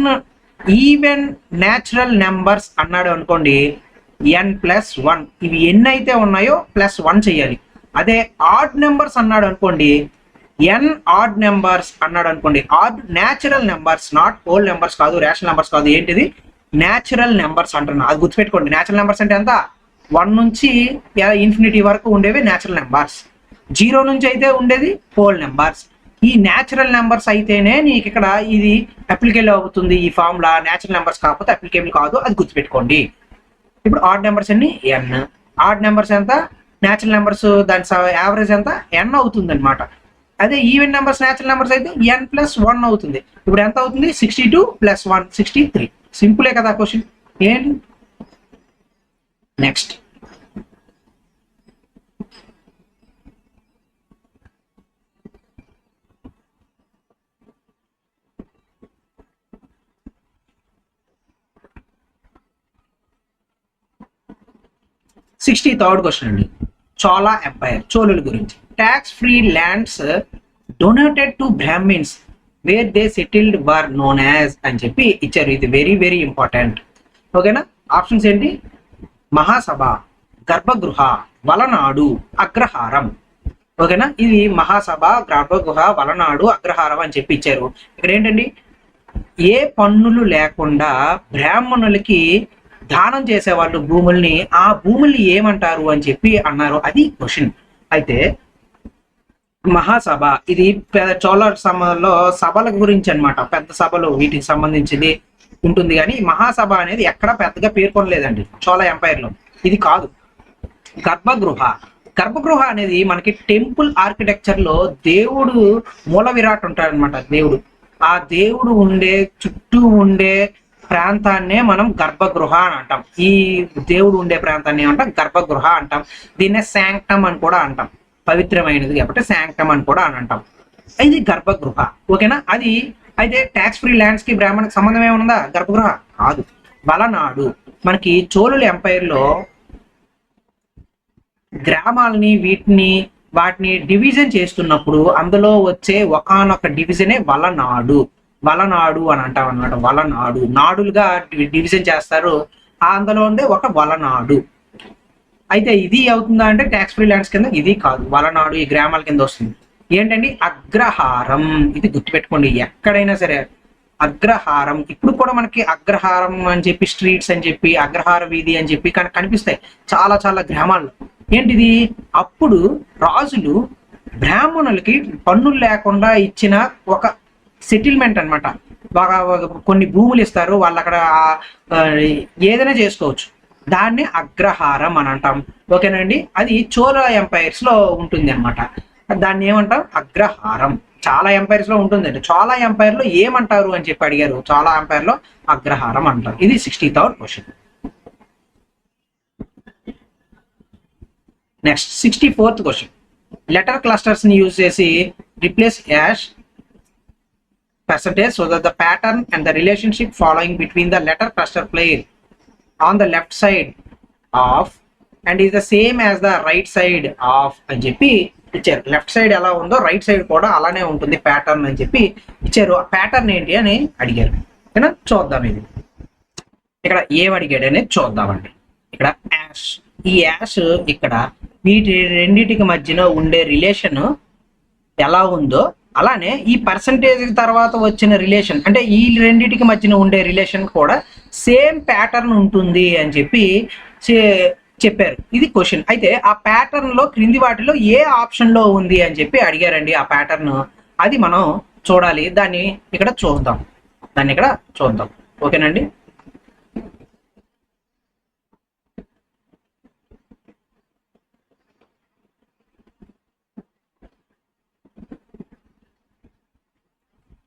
even natural numbers అన్నాడు అనుకోండి, n+1 ఇవి ఎన్ని అయితే ఉన్నాయో +1 చేయాలి. అదే ఆడ్ నెంబర్స్ అన్నాడు అనుకోండి, ఎన్ ఆడ్ నెంబర్స్ అన్నాడు అనుకోండి, add natural numbers, not whole numbers కాదు, రేషనల్ నెంబర్స్ కాదు, ఏంటిది? న్యాచురల్ నెంబర్స్ అంటున్నా. అది గుర్తుపెట్టుకోండి. న్యాచురల్ నెంబర్స్ అంటే ఎంత? 1 నుంచి ఇన్ఫినిటీ వరకు ఉండేవి న్యాచురల్ నెంబర్స్. 0 నుంచి అయితే ఉండేది హోల్ నెంబర్స్. ఈ న్యాచురల్ నెంబర్స్ అయితేనే నీకు ఇక్కడ ఇది అప్లికేబుల్ అవుతుంది. ఈ ఫార్ములా న్యాచురల్ నెంబర్స్ కాకపోతే అప్లికేబుల్ కాదు, అది గుర్తుపెట్టుకోండి. ఇప్పుడు ఆడ్ నెంబర్స్ అన్ని n. ఆడ్ నెంబర్స్ ఎంత? న్యాచురల్ నెంబర్స్ దాని యావరేజ్ ఎంత? n అవుతుంది అనమాట. అదే ఈవెన్ నెంబర్స్ న్యాచురల్ నెంబర్స్ అయితే n+1 అవుతుంది. ఇప్పుడు ఎంత అవుతుంది? 62 + 1 63. సింపులే కదా క్వశ్చన్. ఏంటి నెక్స్ట్? 63rd క్వశ్చన్ అండి. చోళా ఎంపైర్, చోళుల గురించి. Tax free lands donated to Brahmins where they settled were known as అని చెప్పి ఇచ్చారు. ఇది వెరీ వెరీ ఇంపార్టెంట్. ఓకేనా? ఆప్షన్స్ ఏంటి? మహాసభ, గర్భగృహ, వలనాడు, అగ్రహారం. ఓకేనా? ఇది మహాసభ, గర్భగృహ, వలనాడు, అగ్రహారం అని చెప్పి ఇచ్చారు. ఇక్కడ ఏంటండి? ఏ పన్నులు లేకుండా బ్రాహ్మణులకి దానం చేసేవాళ్ళు భూముల్ని, ఆ భూముల్ని ఏమంటారు అని చెప్పి అన్నారు. అది క్వశ్చన్. అయితే మహాసభ ఇది చోళ సమయంలో సభల గురించి అనమాట. పెద్ద సభలు వీటికి సంబంధించింది ఉంటుంది, కానీ మహాసభ అనేది ఎక్కడ పెద్దగా పేర్కొనలేదండి చోళ ఎంపైర్ లో. ఇది కాదు. గర్భగృహ, గర్భగృహ అనేది మనకి టెంపుల్ ఆర్కిటెక్చర్ లో దేవుడు మూల విరాట్ ఉంటాడనమాట. దేవుడు, ఆ దేవుడు ఉండే చుట్టూ ఉండే ప్రాంతాన్నే మనం గర్భగృహ అని అంటాం. ఈ దేవుడు ఉండే ప్రాంతాన్ని ఏమంటాం? గర్భగృహ అంటాం. దీన్నే శాంక్టమ్ అని కూడా అంటాం. పవిత్రమైనది కాబట్టి శాంక్టమ్ అని కూడా అని అంటాం. ఇది గర్భగృహ. ఓకేనా? అది అయితే ట్యాక్స్ ఫ్రీ ల్యాండ్స్ కి బ్రాహ్మణకి సంబంధం ఏముందా? గర్భగృహ కాదు. వలనాడు మనకి చోళుల ఎంపైర్ లో గ్రామాలని వాటిని డివిజన్ చేస్తున్నప్పుడు అందులో వచ్చే ఒకానొక డివిజనే వలనాడు. వలనాడు అని అంటాం అనమాట. వలనాడు, నాడులుగా డివిజన్ చేస్తారు. అందులో ఉండే ఒక వలనాడు. అయితే ఇది అవుతుందా అంటే ట్యాక్స్ ఫ్రీ ల్యాండ్స్ కింద? ఇది కాదు. వలనాడు ఈ గ్రామాల కింద వస్తుంది. ఏంటండి? అగ్రహారం. ఇది గుర్తుపెట్టుకోండి ఎక్కడైనా సరే. అగ్రహారం ఇప్పుడు కూడా మనకి అగ్రహారం అని చెప్పి, స్ట్రీట్స్ అని చెప్పి, అగ్రహార వీధి అని చెప్పి కనిపిస్తాయి చాలా చాలా గ్రామాల్లో. ఏంటిది? అప్పుడు రాజులు బ్రాహ్మణులకి పన్నులు లేకుండా ఇచ్చిన ఒక సెటిల్మెంట్ అనమాట. బాగా కొన్ని భూములు ఇస్తారు, వాళ్ళు అక్కడ ఏదైనా చేసుకోవచ్చు. దాన్ని అగ్రహారం అని అంటాం. ఓకేనండి? అది చోళ ఎంపైర్స్ లో ఉంటుంది అనమాట. దాన్ని ఏమంటాం? అగ్రహారం. చాలా ఎంపైర్స్ లో ఉంటుందండి. చాలా ఎంపైర్ లో ఏమంటారు అని చెప్పి అడిగారు. చాలా ఎంపైర్ లో అగ్రహారం అంటారు. ఇది 63rd question. Next 64th question. Letter clusters ని యూజ్ చేసి replace hash percentage so that the pattern and the relationship following between the letter cluster plane on the left side of and is the same as the right side of అని చెప్పి ఇచ్చారు. Left side ఎలా ఉందో right side కూడా అలానే ఉంటుంది pattern అని చెప్పి ఇచ్చారు. ఆ ప్యాటర్న్ ఏంటి అని అడిగారు. ఓకేనా? చూద్దాం. ఇది ఇక్కడ ఏం అడిగాడు అనేది చూద్దామండి. ఇక్కడ యాష్, ఈ యాష్ ఇక్కడ వీటి రెండింటికి మధ్యన ఉండే రిలేషన్ ఎలా ఉందో అలానే ఈ పర్సంటేజ్ తర్వాత వచ్చిన రిలేషన్, అంటే ఈ రెండింటికి మధ్యన ఉండే రిలేషన్ కూడా సేమ్ ప్యాటర్న్ ఉంటుంది అని చెప్పి చెప్పారు. ఇది క్వశ్చన్. అయితే ఆ ప్యాటర్న్ లో క్రింది వాటిలో ఏ ఆప్షన్ లో ఉంది అని చెప్పి అడిగారండి. ఆ ప్యాటర్న్ అది మనం చూడాలి. దాన్ని ఇక్కడ చూద్దాం. ఓకేనండి?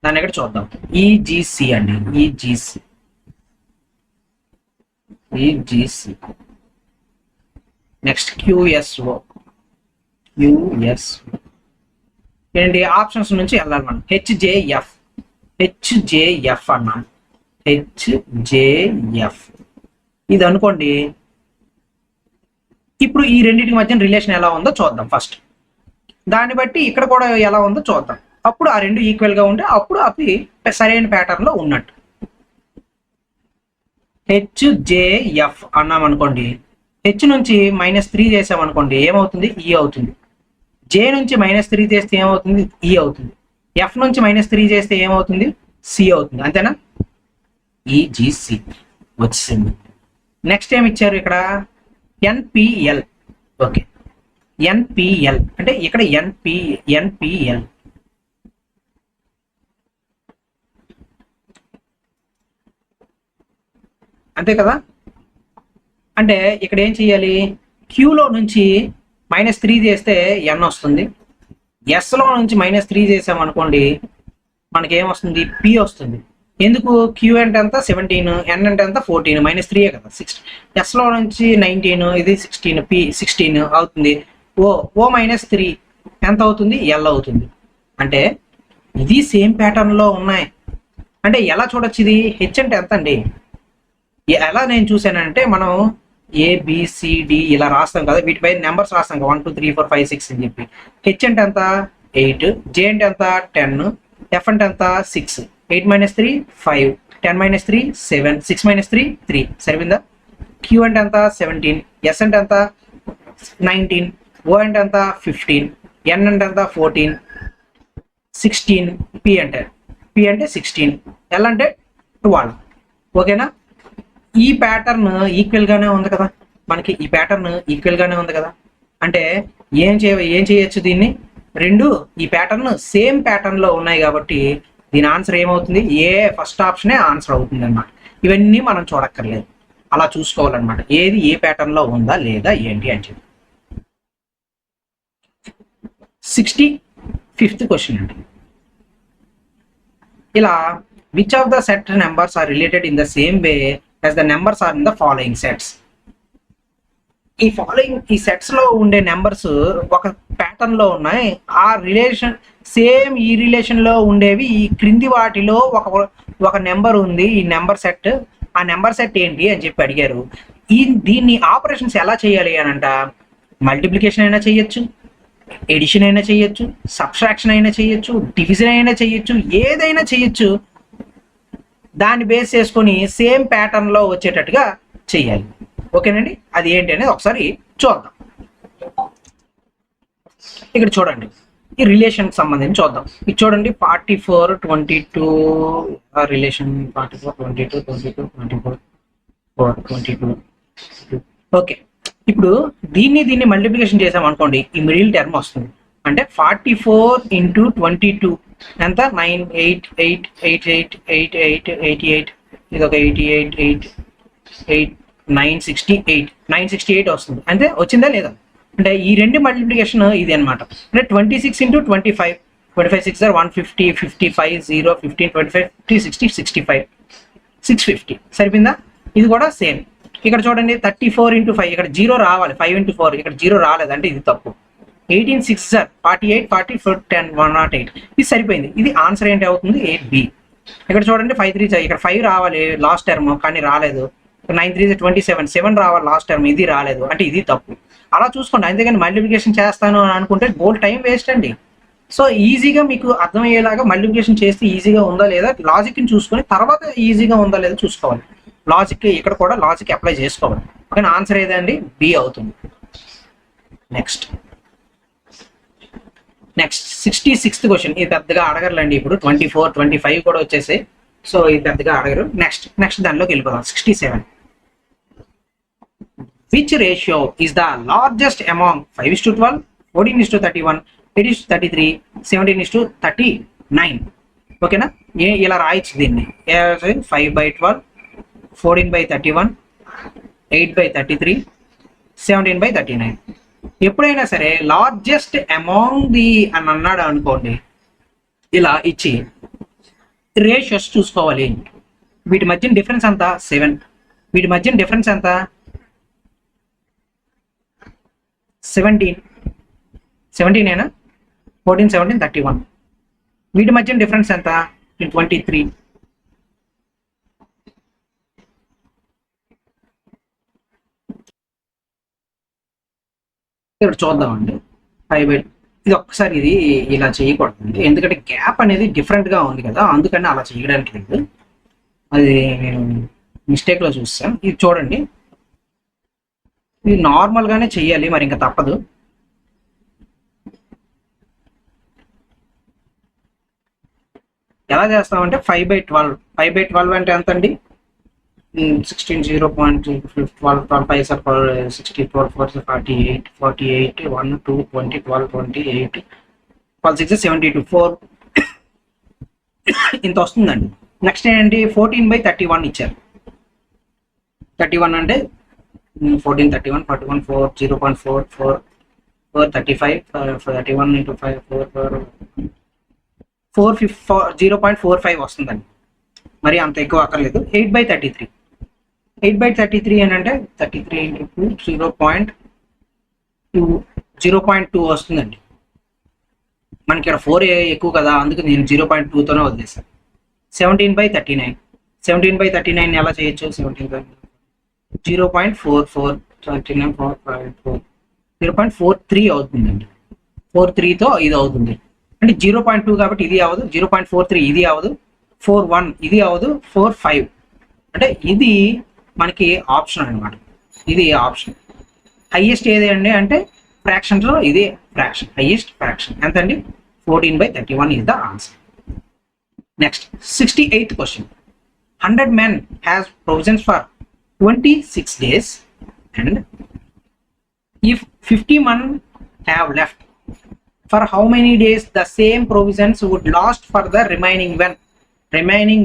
దాన్ని ఇక్కడ చూద్దాం. ఈజీసీ అండి. ఈజీసీ. నెక్స్ట్ క్యూఎస్ఓ. ఏంటి? ఆప్షన్స్ నుంచి వెళ్ళాలి మనం. హెచ్జేఎఫ్ అన్నాం. హెచ్జేఎఫ్ ఇది అనుకోండి. ఇప్పుడు ఈ రెండింటికి మధ్య రిలేషన్ ఎలా ఉందో చూద్దాం ఫస్ట్. దాన్ని బట్టి ఇక్కడ కూడా ఎలా ఉందో చూద్దాం. అప్పుడు ఆ రెండు ఈక్వల్ గా ఉంటే అప్పుడు అవి సరైన ప్యాటర్న్ లో ఉన్నట్టు. హెచ్జేఎఫ్ అన్నాం అనుకోండి. హెచ్ నుంచి -3 చేసామనుకోండి ఏమవుతుంది? ఈ అవుతుంది. జే నుంచి -3 చేస్తే ఏమవుతుంది? ఈ అవుతుంది. ఎఫ్ నుంచి -3 చేస్తే ఏమవుతుంది? సి అవుతుంది. అంతేనా? ఈజీసి వచ్చింది. నెక్స్ట్ ఏమి ఇచ్చారు ఇక్కడ? ఎన్పిఎల్. ఓకే, ఎన్పిఎల్ అంటే ఇక్కడ ఎన్పిఎల్ అంతే కదా. అంటే ఇక్కడ ఏం చెయ్యాలి? క్యూలో నుంచి -3 చేస్తే ఎన్ వస్తుంది. ఎస్లో నుంచి -3 చేసామనుకోండి మనకి ఏమొస్తుంది? పి వస్తుంది. ఎందుకు? క్యూ అంటే ఎంత? 17, ఎన్ అంటే ఎంత? 14, -3 కదా 16. ఎస్లో నుంచి 19, ఇది 16, పి 16 అవుతుంది. ఓ -3 ఎంత అవుతుంది? ఎల్ అవుతుంది. అంటే ఇది సేమ్ ప్యాటర్న్ లో ఉన్నాయి. అంటే ఎలా చూడొచ్చు ఇది? హెచ్ అంటే ఎంత అండి? ఎలా నేను చూసానంటే మనం ABCD ఇలా రాస్తాం కదా, వీటిపై నెంబర్స్ రాస్తాం కదా 1 2 3 4 5 6 అని చెప్పి. హెచ్ అంటే ఎంత 8, జే అంటే ఎంత 10, ఎఫ్ అంటే ఎంత 6, 8 - 3 5, 10 - 3 7, 6 - 3 3. సరిపోయిందా? క్యూ అంటే ఎంత 17, ఎస్ అంటే ఎంత 19, ఓ అంటే ఎంత 15, ఎన్ అంటే ఎంత 14, 16, పి అంటే 16, ఎల్ అంటే 12. ఓకేనా? ఈ ప్యాటర్న్ ఈక్వల్ గానే ఉంది కదా, మనకి ఈ ప్యాటర్న్ ఈక్వల్ గానే ఉంది కదా. అంటే ఏం చేయొచ్చు దీన్ని, రెండు ఈ ప్యాటర్న్ సేమ్ ప్యాటర్న్ లో ఉన్నాయి కాబట్టి దీని ఆన్సర్ ఏమవుతుంది, ఏ ఫస్ట్ ఆప్షనే ఆన్సర్ అవుతుంది అనమాట. ఇవన్నీ మనం చూడక్కర్లేదు, అలా చూసుకోవాలన్నమాట, ఏది ఏ ప్యాటర్న్ లో ఉందా లేదా ఏంటి అని చెప్పి. 65th క్వశ్చన్ అండి. ఇలా which of the set numbers are related in the same way as the numbers are in the following sets. ఈ సెట్స్ లో ఉండే నెంబర్స్ ఒక ప్యాటర్న్ లో ఉన్నాయి, ఆ రిలేషన్ సేమ్ ఈ రిలేషన్ లో ఉండేవి ఈ క్రింది వాటిలో ఒక నెంబర్ ఉంది, ఈ నెంబర్ సెట్, ఆ నెంబర్ సెట్ ఏంటి అని చెప్పి అడిగారు. దీన్ని ఆపరేషన్స్ ఎలా చేయాలి అని అంట, మల్టిప్లికేషన్ అయినా చేయొచ్చు, ఎడిషన్ అయినా చేయొచ్చు, సబ్స్ట్రాక్షన్ అయినా చేయొచ్చు, డివిజన్ అయినా చేయొచ్చు, ఏదైనా చేయొచ్చు. దాన్ని బేస్ చేసుకొని సేమ్ ప్యాటర్న్ లో వచ్చేటట్టుగా చెయ్యాలి. ఓకేనండి, అది ఏంటి అనేది ఒకసారి చూద్దాం. ఇక్కడ చూడండి, ఈ రిలేషన్ సంబంధించి చూద్దాం. ఇది చూడండి 44 22 రిలేషన్ 44 22 22 24 4 22. ఓకే, ఇప్పుడు దీన్ని మల్టిప్లికేషన్ చేసాం అనుకోండి, ఈ మిడిల్ టర్మ్ వస్తుంది. అంటే 44 × 22 ఎంత 9 8 8 8 8 8 8 88, ఇది ఒక 88 8 8 968 వస్తుంది. అంటే వచ్చిందా లేదా, అంటే ఈ రెండు మల్టిప్లికేషన్ ఇది అనమాట. అంటే 26 × 25 25 6 150 55 0 15 25 50 60 65 650. సరిపోయిందా? ఇది కూడా సేమ్. ఇక్కడ చూడండి 34 × 5, ఇక్కడ 0 రావాలి, 5 × 4 ఇక్కడ 0 రాలేదు, అంటే ఇది తప్పు. 18 6 48 40 10 108, ఇది సరిపోయింది. ఇది ఆన్సర్ ఏంటి అవుతుంది, 8B. ఇక్కడ చూడండి 5 3 ఇక్కడ 5 రావాలి లాస్ట్ టర్మ్ కానీ రాలేదు. 9 3 27 7 రావాలి లాస్ట్ టర్మ్, ఇది రాలేదు, అంటే ఇది తప్పు. అలా చూసుకోండి, అంతేగాని మల్టిప్లికేషన్ చేస్తాను అని అనుకుంటే బోల్ టైం వేస్ట్ అండి. సో ఈజీగా మీకు అర్థమయ్యేలాగా మల్టిప్లికేషన్ చేస్తే ఈజీగా ఉందా లేదా లాజిక్ని చూసుకొని తర్వాత ఈజీగా ఉందా లేదా చూసుకోవాలి. లాజిక్ ఇక్కడ కూడా లాజిక్ అప్లై చేసుకోవాలి. ఓకే, ఆన్సర్ ఏదండి, బి అవుతుంది. Next 66th question. ఇది పెద్దగా అడగరులేండి, ఇప్పుడు 24 25 కూడా వచ్చేసాయి, సో ఇది పెద్దగా అడగరు. నెక్స్ట్ దానిలోకి వెళ్ళిపోదాం. 67. Which ratio is the largest among 5:12, 14:31, 8:33, 17:39? ఓకేనా, ఇలా రాయొచ్చు దీన్ని. 5/12, 14/31, 8/33, 17/39. ఎప్పుడైనా సరే లార్జెస్ట్ అమాంగ్ ది అని అన్నాడు అనుకోండి, ఇలా ఇచ్చి రేషియోస్ చూసుకోవాలి. వీటి మధ్య డిఫరెన్స్ ఎంత 7, వీటి మధ్య డిఫరెన్స్ ఎంత 17 ఏనా, 14 17 31. వీటి మధ్య డిఫరెన్స్ ఎంత 23. ఇక్కడ చూద్దామండి 5/, ఇది ఒక్కసారి ఇది ఇలా చేయకూడదు, ఎందుకంటే గ్యాప్ అనేది డిఫరెంట్గా ఉంది కదా, అందుకని అలా చేయడానికి లేదు, అది నేను మిస్టేక్లో చూస్తాను. ఇది చూడండి, ఇది నార్మల్గానే చెయ్యాలి, మరి ఇంకా తప్పదు. ఎలా చేస్తామంటే 5/12, 5/12 అంటే ఎంత అండి, 16 0.12 12 5 64 4 48 48 1 2 20 12 28 12 6 72 4 ఇంత వస్తుందండి. నెక్స్ట్ ఏంటంటే 14/31 ఇచ్చారు. 31 అంటే 14 31 41 4 0.4 4 4 35 31 × 5 4 0.45 వస్తుందండి, మరి అంత ఎక్కువ అక్కర్లేదు. 8/33 అని అంటే 33 × 2 0.2 వస్తుందండి. మనకి ఇక్కడ 4 ఎక్కువ కదా, అందుకు నేను 0.2తోనే వదిలేసాను. 17/39 ఎలా చేయొచ్చు, 17 0.44 0.43 అవుతుందండి. 43తో ఇది అవుతుంది అంటే 0.2 కాబట్టి ఇది అవదు, 0.43 ఇది అవదు, 41 ఇది అవదు, 45 అంటే ఇది మనకి ఆప్షన్ అనమాట. ఇది ఆప్షన్. హైయెస్ట్ ఏది అండి అంటే ఫ్రాక్షన్స్లో ఇదే ఫ్రాక్షన్, హైయెస్ట్ ఫ్రాక్షన్ ఎంత అండి? 14/31 is the answer. Next, 68th question. 100 men has provisions for 26 days and if 50 men have left, for how many days the same provisions would last for the remaining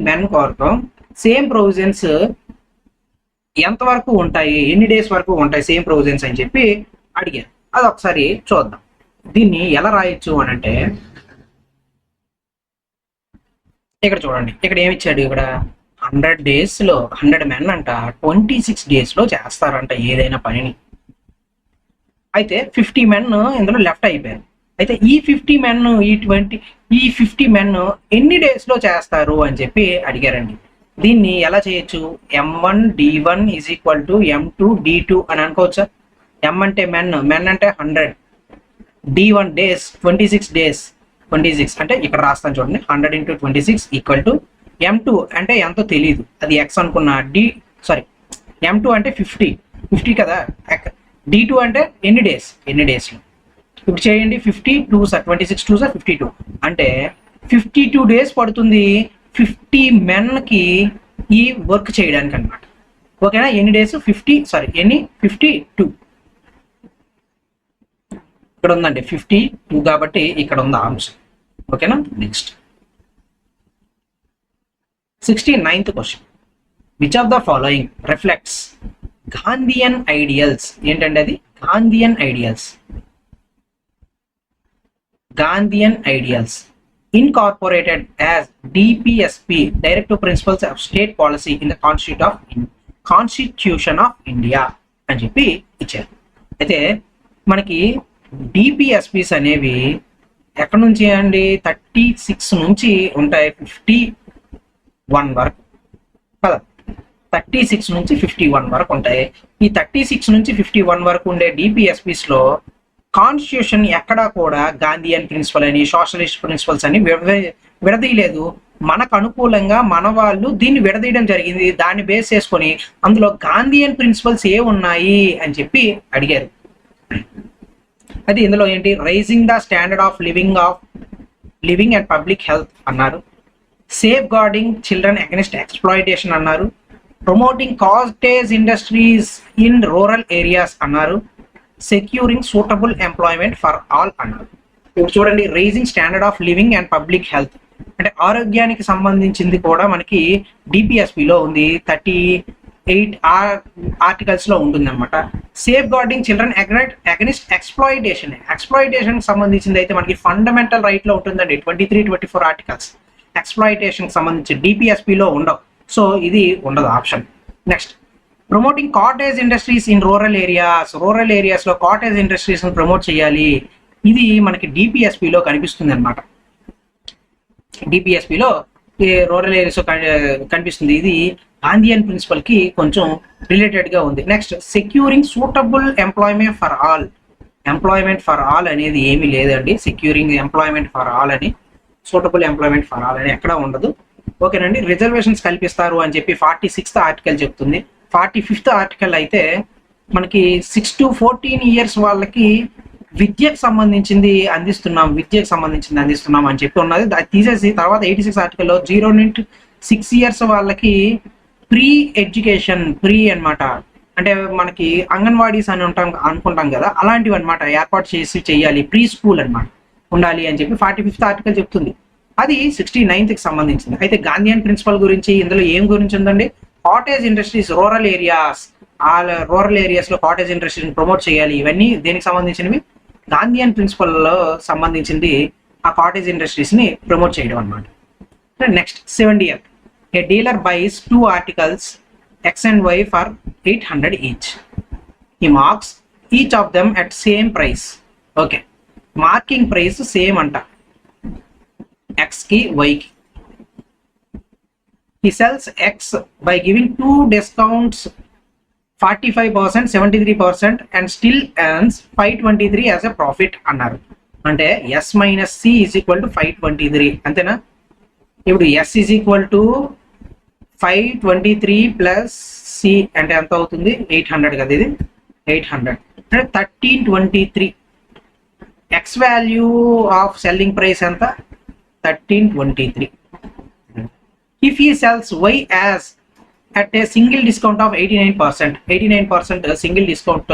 men కొరకు same provisions ఎంత వరకు ఉంటాయి, ఎన్ని days వరకు ఉంటాయి same provisions అని చెప్పి అడిగారు. అది ఒకసారి చూద్దాం. దీన్ని ఎలా రాయొచ్చు అని అంటే ఇక్కడ చూడండి, ఇక్కడ ఏమి ఇచ్చాడు, ఇక్కడ 100 daysలో 100 men అంట 26 daysలో చేస్తారంట ఏదైనా పనిని. అయితే 50 men ఇందులో లెఫ్ట్ అయిపోయారు. అయితే ఈ 50 men ఈ 50 men ఎన్ని డేస్లో చేస్తారు అని చెప్పి అడిగారండి. దీన్ని ఎలా చేయొచ్చు? M1 D1 is equal to M2 D2 అని అనుకోవచ్చా? M అంటే మెన్ అంటే 100, D1 డేస్ 26 days, 26 అంటే ఇక్కడ రాస్తాను చూడండి, 100 × 26 ఈక్వల్ టు M2 అంటే ఎంతో తెలియదు, అది X అనుకున్నా, M2 అంటే 50 కదా, D2 అంటే ఎన్ని డేస్లో. ఇప్పుడు చేయండి, 52 సార్ 26 2 సార్ 52 అంటే 52 days పడుతుంది 50 menకి ఈ వర్క్ చేయడానికి అనమాట. ఓకేనా? ఎన్ని డేస్? 52 ఇక్కడ ఉందండి 52 కాబట్టి ఇక్కడ ఉంది ఆన్సర్. ఓకేనా? Next 69th question. Which of the following reflects Gandhian ideals? ఏంటంటే అది Gandhian ideals incorporated as DPSP, Directive Principles of State Policy in the Constitution of India అని చెప్పి ఇచ్చారు. అయితే మనకి డిపిఎస్పిస్ అనేవి ఎక్కడి నుంచి అండి? 36 నుంచి ఉంటాయి 51 వరకు కదా, 36 నుంచి 51 వరకు ఉంటాయి. ఈ 36 నుంచి 51 వరకు ఉండే డిపిఎస్పిస్లో కాన్స్టిట్యూషన్ ఎక్కడా కూడా గాంధీయన్ ప్రిన్సిపల్ అని, సోషలిస్ట్ ప్రిన్సిపల్స్ అని విడదీయలేదు. మనకు అనుకూలంగా మన వాళ్ళు దీన్ని విడదీయడం జరిగింది. దాన్ని బేస్ చేసుకొని అందులో గాంధీయన్ ప్రిన్సిపల్స్ ఏ ఉన్నాయి అని చెప్పి అడిగారు. అది ఇందులో ఏంటి? Raising the standard of living and public health అన్నారు, safeguarding children against exploitation అన్నారు, promoting cottage industries in rural areas అన్నారు, securing suitable employment for all అన్నారు. ఇప్పుడు చూడండి, raising standard of living and public health అంటే ఆరోగ్యానికి సంబంధించింది కూడా మనకి డిపిఎస్పిలో ఉంది, 38 ఆర్టికల్స్లో ఉంటుంది అనమాట. Safe guarding children against exploitation సంబంధించింది అయితే మనకి ఫండమెంటల్ రైట్లో ఉంటుందండి, 23, 24 ఆర్టికల్స్. ఎక్స్ప్లాయిటేషన్ సంబంధించి డిపిఎస్పిలో ఉండవు, సో ఇది ఉండదు option. Next, promoting cottage industries in rural ఏరియాస్లో కాటేజ్ ఇండస్ట్రీస్ని ప్రమోట్ చేయాలి. ఇది మనకి డిపిఎస్పిలో కనిపిస్తుంది అనమాట. డిపిఎస్పిలో రూరల్ ఏరియాస్ కనిపిస్తుంది. ఇది గాంధీయన్ ప్రిన్సిపల్కి కొంచెం రిలేటెడ్గా ఉంది. Next, securing suitable employment for all అనేది ఏమీ లేదండి. సెక్యూరింగ్ ఎంప్లాయ్మెంట్ ఫర్ ఆల్ అని, సూటబుల్ ఎంప్లాయ్మెంట్ ఫర్ ఆల్ అని ఎక్కడ ఉండదు. ఓకేనండి. రిజర్వేషన్స్ కల్పిస్తారు అని చెప్పి 46th ఆర్టికల్ చెప్తుంది. 45th ఆర్టికల్ అయితే మనకి 6 to 14 years వాళ్ళకి విద్యకు సంబంధించింది అందిస్తున్నాం అని చెప్పి ఉన్నది. అది తీసేసి తర్వాత 86 ఆర్టికల్లో 0 to 6 years వాళ్ళకి ప్రీ అన్నమాట, అంటే మనకి అంగన్వాడీస్ అని అనుకుంటాం కదా, అలాంటివి అనమాట ఏర్పాటు చేయాలి, ప్రీ స్కూల్ అనమాట ఉండాలి అని చెప్పి 45th ఆర్టికల్ చెప్తుంది. అది 69th సంబంధించింది. అయితే గాంధీయన్ ప్రిన్సిపల్ గురించి ఇందులో ఏం గురించి ఉందండి? కాటేజ్ ఇండస్ట్రీస్ రూరల్ ఏరియాస్లో కాటేజ్ ఇండస్ట్రీస్ని ప్రమోట్ చేయాలి. ఇవన్నీ దేనికి సంబంధించినవి? గాంధీయన్ ప్రిన్సిపల్లో సంబంధించింది ఆ కాటేజ్ ఇండస్ట్రీస్ని ప్రమోట్ చేయడం అనమాట. Next 70th, A dealer buys 2 articles X and Y for 800 each. He marks each of them at same price. Okay, marking price same అంట, X కి Y కి. He sells X by giving 2 discounts 45%, 73% and still earns 523 as a profit అన్నారు. అంటే s minus c is equal to 523 అంతేనా. ఇప్పుడు s is equal to 523 plus c అంటే ఎంత అవుతుంది 800 కదా, ఇది 800 అంటే 1323. X value of selling price ఎంత 1323. If he sells y as at a single discount of 89% single discount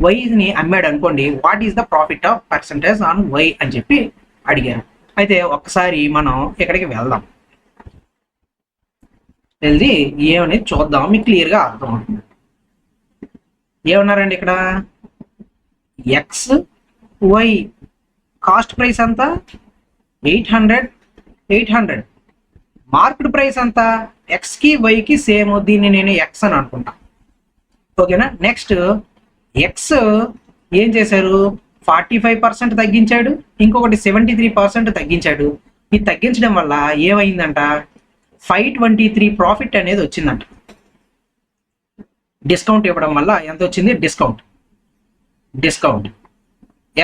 y ని అమ్మాడు అనుకోండి, what is the profit of percentage on y అని చెప్పి అడిగారు. అయితే ఒక్కసారి మనం ఇక్కడికి వెళ్దాం, వెళ్ళి ఏమనేది చూద్దాం, మీకు క్లియర్గా అర్థం అవుతుంది. ఏమన్నారండి ఇక్కడ ఎక్స్ వై కాస్ట్ ప్రైస్ అంతా 800 మార్కెట్ ప్రైస్ అంతా ఎక్స్కి వైకి సేమ్, దీన్ని నేను ఎక్స్ అని అనుకుంటా. ఓకేనా. నెక్స్ట్ ఎక్స్ ఏం చేశారు 45% తగ్గించాడు, ఇంకొకటి 73% తగ్గించాడు. ఇది తగ్గించడం వల్ల ఏమైందంట 523 ప్రాఫిట్ అనేది వచ్చిందంట. డిస్కౌంట్ ఇవ్వడం వల్ల ఎంత వచ్చింది డిస్కౌంట్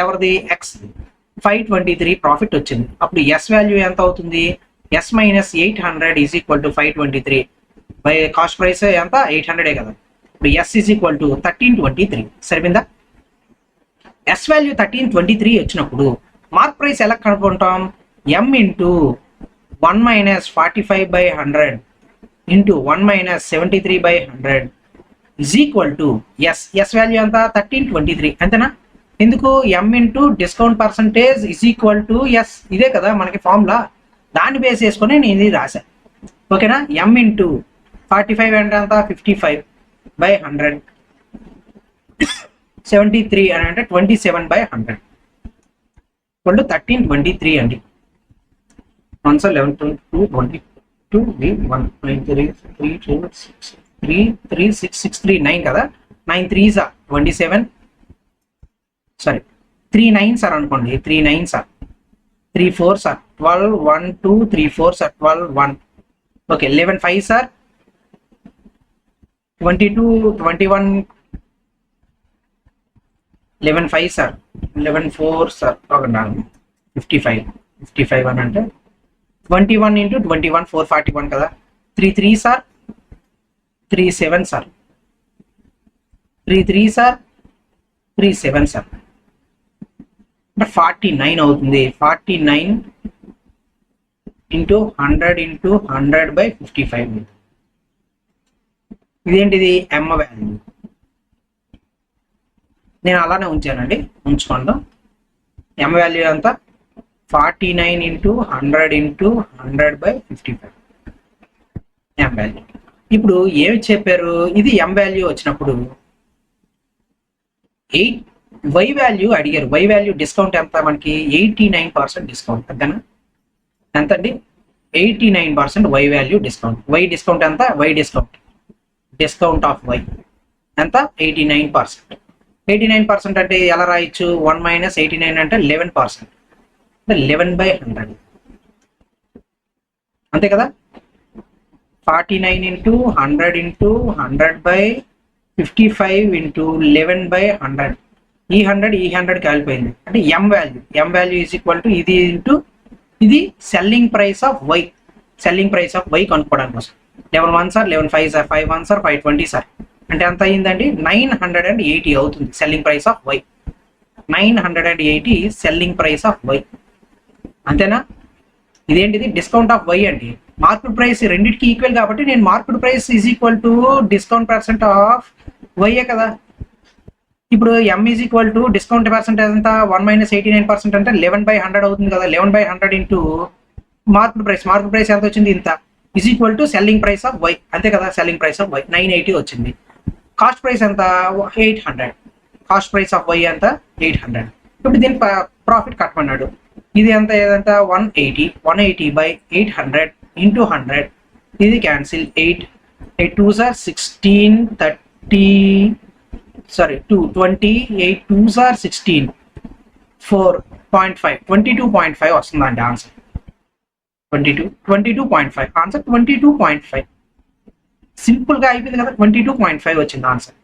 ఎవరిది ఎక్స్ 523 ప్రాఫిట్ వచ్చింది. అప్పుడు ఎస్ వాల్యూ ఎంత అవుతుంది s minus 800 is equal to 523 by cost price ఎంత 800 కదా. ఇప్పుడు ఎస్ ఈజ్ ఈక్వల్ టు 1323. సరిపోయిందా. ఎస్ వాల్యూ 1323 వచ్చినప్పుడు మార్క్ ప్రైస్ ఎలా కనుక్కుంటాం M into 1 minus 45/100 into 1 minus 73/100 is equal to S value ఎంత 1323 అంతేనా. ఎందుకు M into discount percentage is equal to S, ఇదే కదా మనకి ఫార్ములా, దాన్ని బేస్ చేసుకుని నేను ఇది రాశాను. ఓకేనా. ఎం ఇంటూ 45 అంటే అంత 55/100 73 అని అంటే 27/100 వాళ్ళు 1323 అండి. 1 11 22 22 1 9 3 3 2 6 3 3 6 6 3 9 కదా. 9 3s 27, సారీ 3 9s అనుకోండి, 3 9s 3 4s 12 1 2 3 4s 12 1. Okay 11 5s 22 21 11 5s 11 4s 55 అని అంటే 21 ఇంటూ 21 441 కదా. 3 3s 3 7s 3 3s 3 7s అంటే 49 అవుతుంది. 49 ఇంటూ 100 ఇంటూ 100/55. ఇదేంటిది ఎమ్ వాల్యూ, నేను అలానే ఉంచానండి, ఉంచుకోండి. ఎమ్ వాల్యూ అంతా 49 ఇంటూ 100 ఇంటూ 100/55 ఎమ్ వాల్యూ. ఇప్పుడు ఏమి చెప్పారు, ఇది ఎమ్ వాల్యూ వచ్చినప్పుడు వై వాల్యూ అడిగారు. వై వాల్యూ డిస్కౌంట్ ఎంత మనకి 89% డిస్కౌంట్ అంతేనా. ఎంత అండి 89% y value discount. Y discount ఎంత వై డిస్కౌంట్ ఆఫ్ వై ఎంత 89%. 89% అంటే ఎలా రాయొచ్చు 1 మైనస్ 89 అంటే 11%, 11/100 అంతే కదా. 49 ఇంటూ 100 ఇంటూ 100/55 ఇంటూ 11/100. ఈ 100 కలిపోయింది అంటే m value is equal to ఇది ఇంటూ ఇది selling price of y. Selling price of y కనుక్కోవడానికి కోసం 11 1s 11 5s 5 1s 520s అంటే ఎంత అయ్యిందండి 980 అవుతుంది selling price of Y. 980 selling price of Y అంతేనా. ఇదేంటిది డిస్కౌంట్ ఆఫ్ వై అండి. మార్కెట్ ప్రైస్ రెండింటికి ఈక్వల్ కాబట్టి నేను market price is equal to discount percent of వైయే కదా. ఇప్పుడు M is equal to discount percentage ఎంత 1 మైనస్ 89% అంటే 11/100 అవుతుంది కదా. 11/100 ఇంటూ మార్కెట్ ప్రైస్ ఎంత వచ్చింది ఇంత is equal to selling price of y అంతే కదా. సెల్లింగ్ ప్రైస్ ఆఫ్ వై 980 వచ్చింది. కాస్ట్ ప్రైస్ ఎంత 800. కాస్ట్ ప్రైస్ ఆఫ్ వై ఎంత 800. ఇప్పుడు దీని ప్రాఫిట్ కట్టమన్నాడు. ఇది ఎంత ఏదంతా 180/800 ఇంటూ 100. ఇది క్యాన్సిల్ 8 2s 16 30 సారీ 20 8 2s 16 4.5 22.5 వస్తుందండి ఆన్సర్. 22.5 ఆన్సర్ 22.5. సింపుల్ గా అయిపోయింది కదా. 22.5 వచ్చింది ఆన్సర్.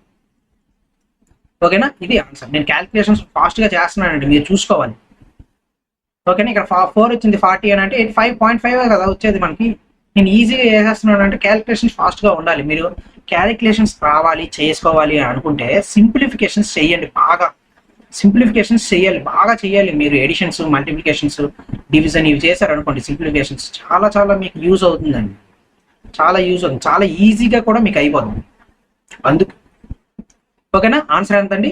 ఓకేనా, ఇది ఆన్సర్. నేను క్యాలిక్యులేషన్స్ ఫాస్ట్గా చేస్తున్నానండి, మీరు చూసుకోవాలి. ఓకేనా, ఇక్కడ 4 వచ్చింది, 40 అని అంటే 5.5 కదా వచ్చేది మనకి. నేను ఈజీగా చేసేస్తున్నాను అంటే క్యాలిక్యులేషన్స్ ఫాస్ట్గా ఉండాలి. మీరు క్యాలిక్యులేషన్స్ రావాలి చేసుకోవాలి అని అనుకుంటే సింప్లిఫికేషన్స్ చేయండి, బాగా సింప్లిఫికేషన్స్ చేయాలి, బాగా చేయాలి. మీరు ఎడిషన్స్, మల్టిప్లికేషన్స్, డివిజన్ ఇవి చేశారనుకోండి, సింప్లిఫికేషన్స్ చాలా చాలా మీకు యూజ్ అవుతుందండి, చాలా యూజ్ అవుతుంది, చాలా ఈజీగా కూడా మీకు అయిపోతుంది అందుకు. ఓకేనా, ఆన్సర్ ఎంతండి?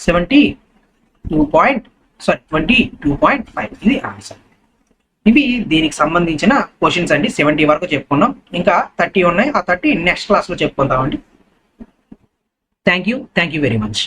22.5 ఇది ఆన్సర్. ఇవి దీనికి సంబంధించిన క్వశ్చన్స్ అండి. 70 వరకు చెప్పుకున్నాం, ఇంకా 30 ఉన్నాయి. ఆ 30 నెక్స్ట్ క్లాస్లో చెప్పుకుందామండి. Thank you very much.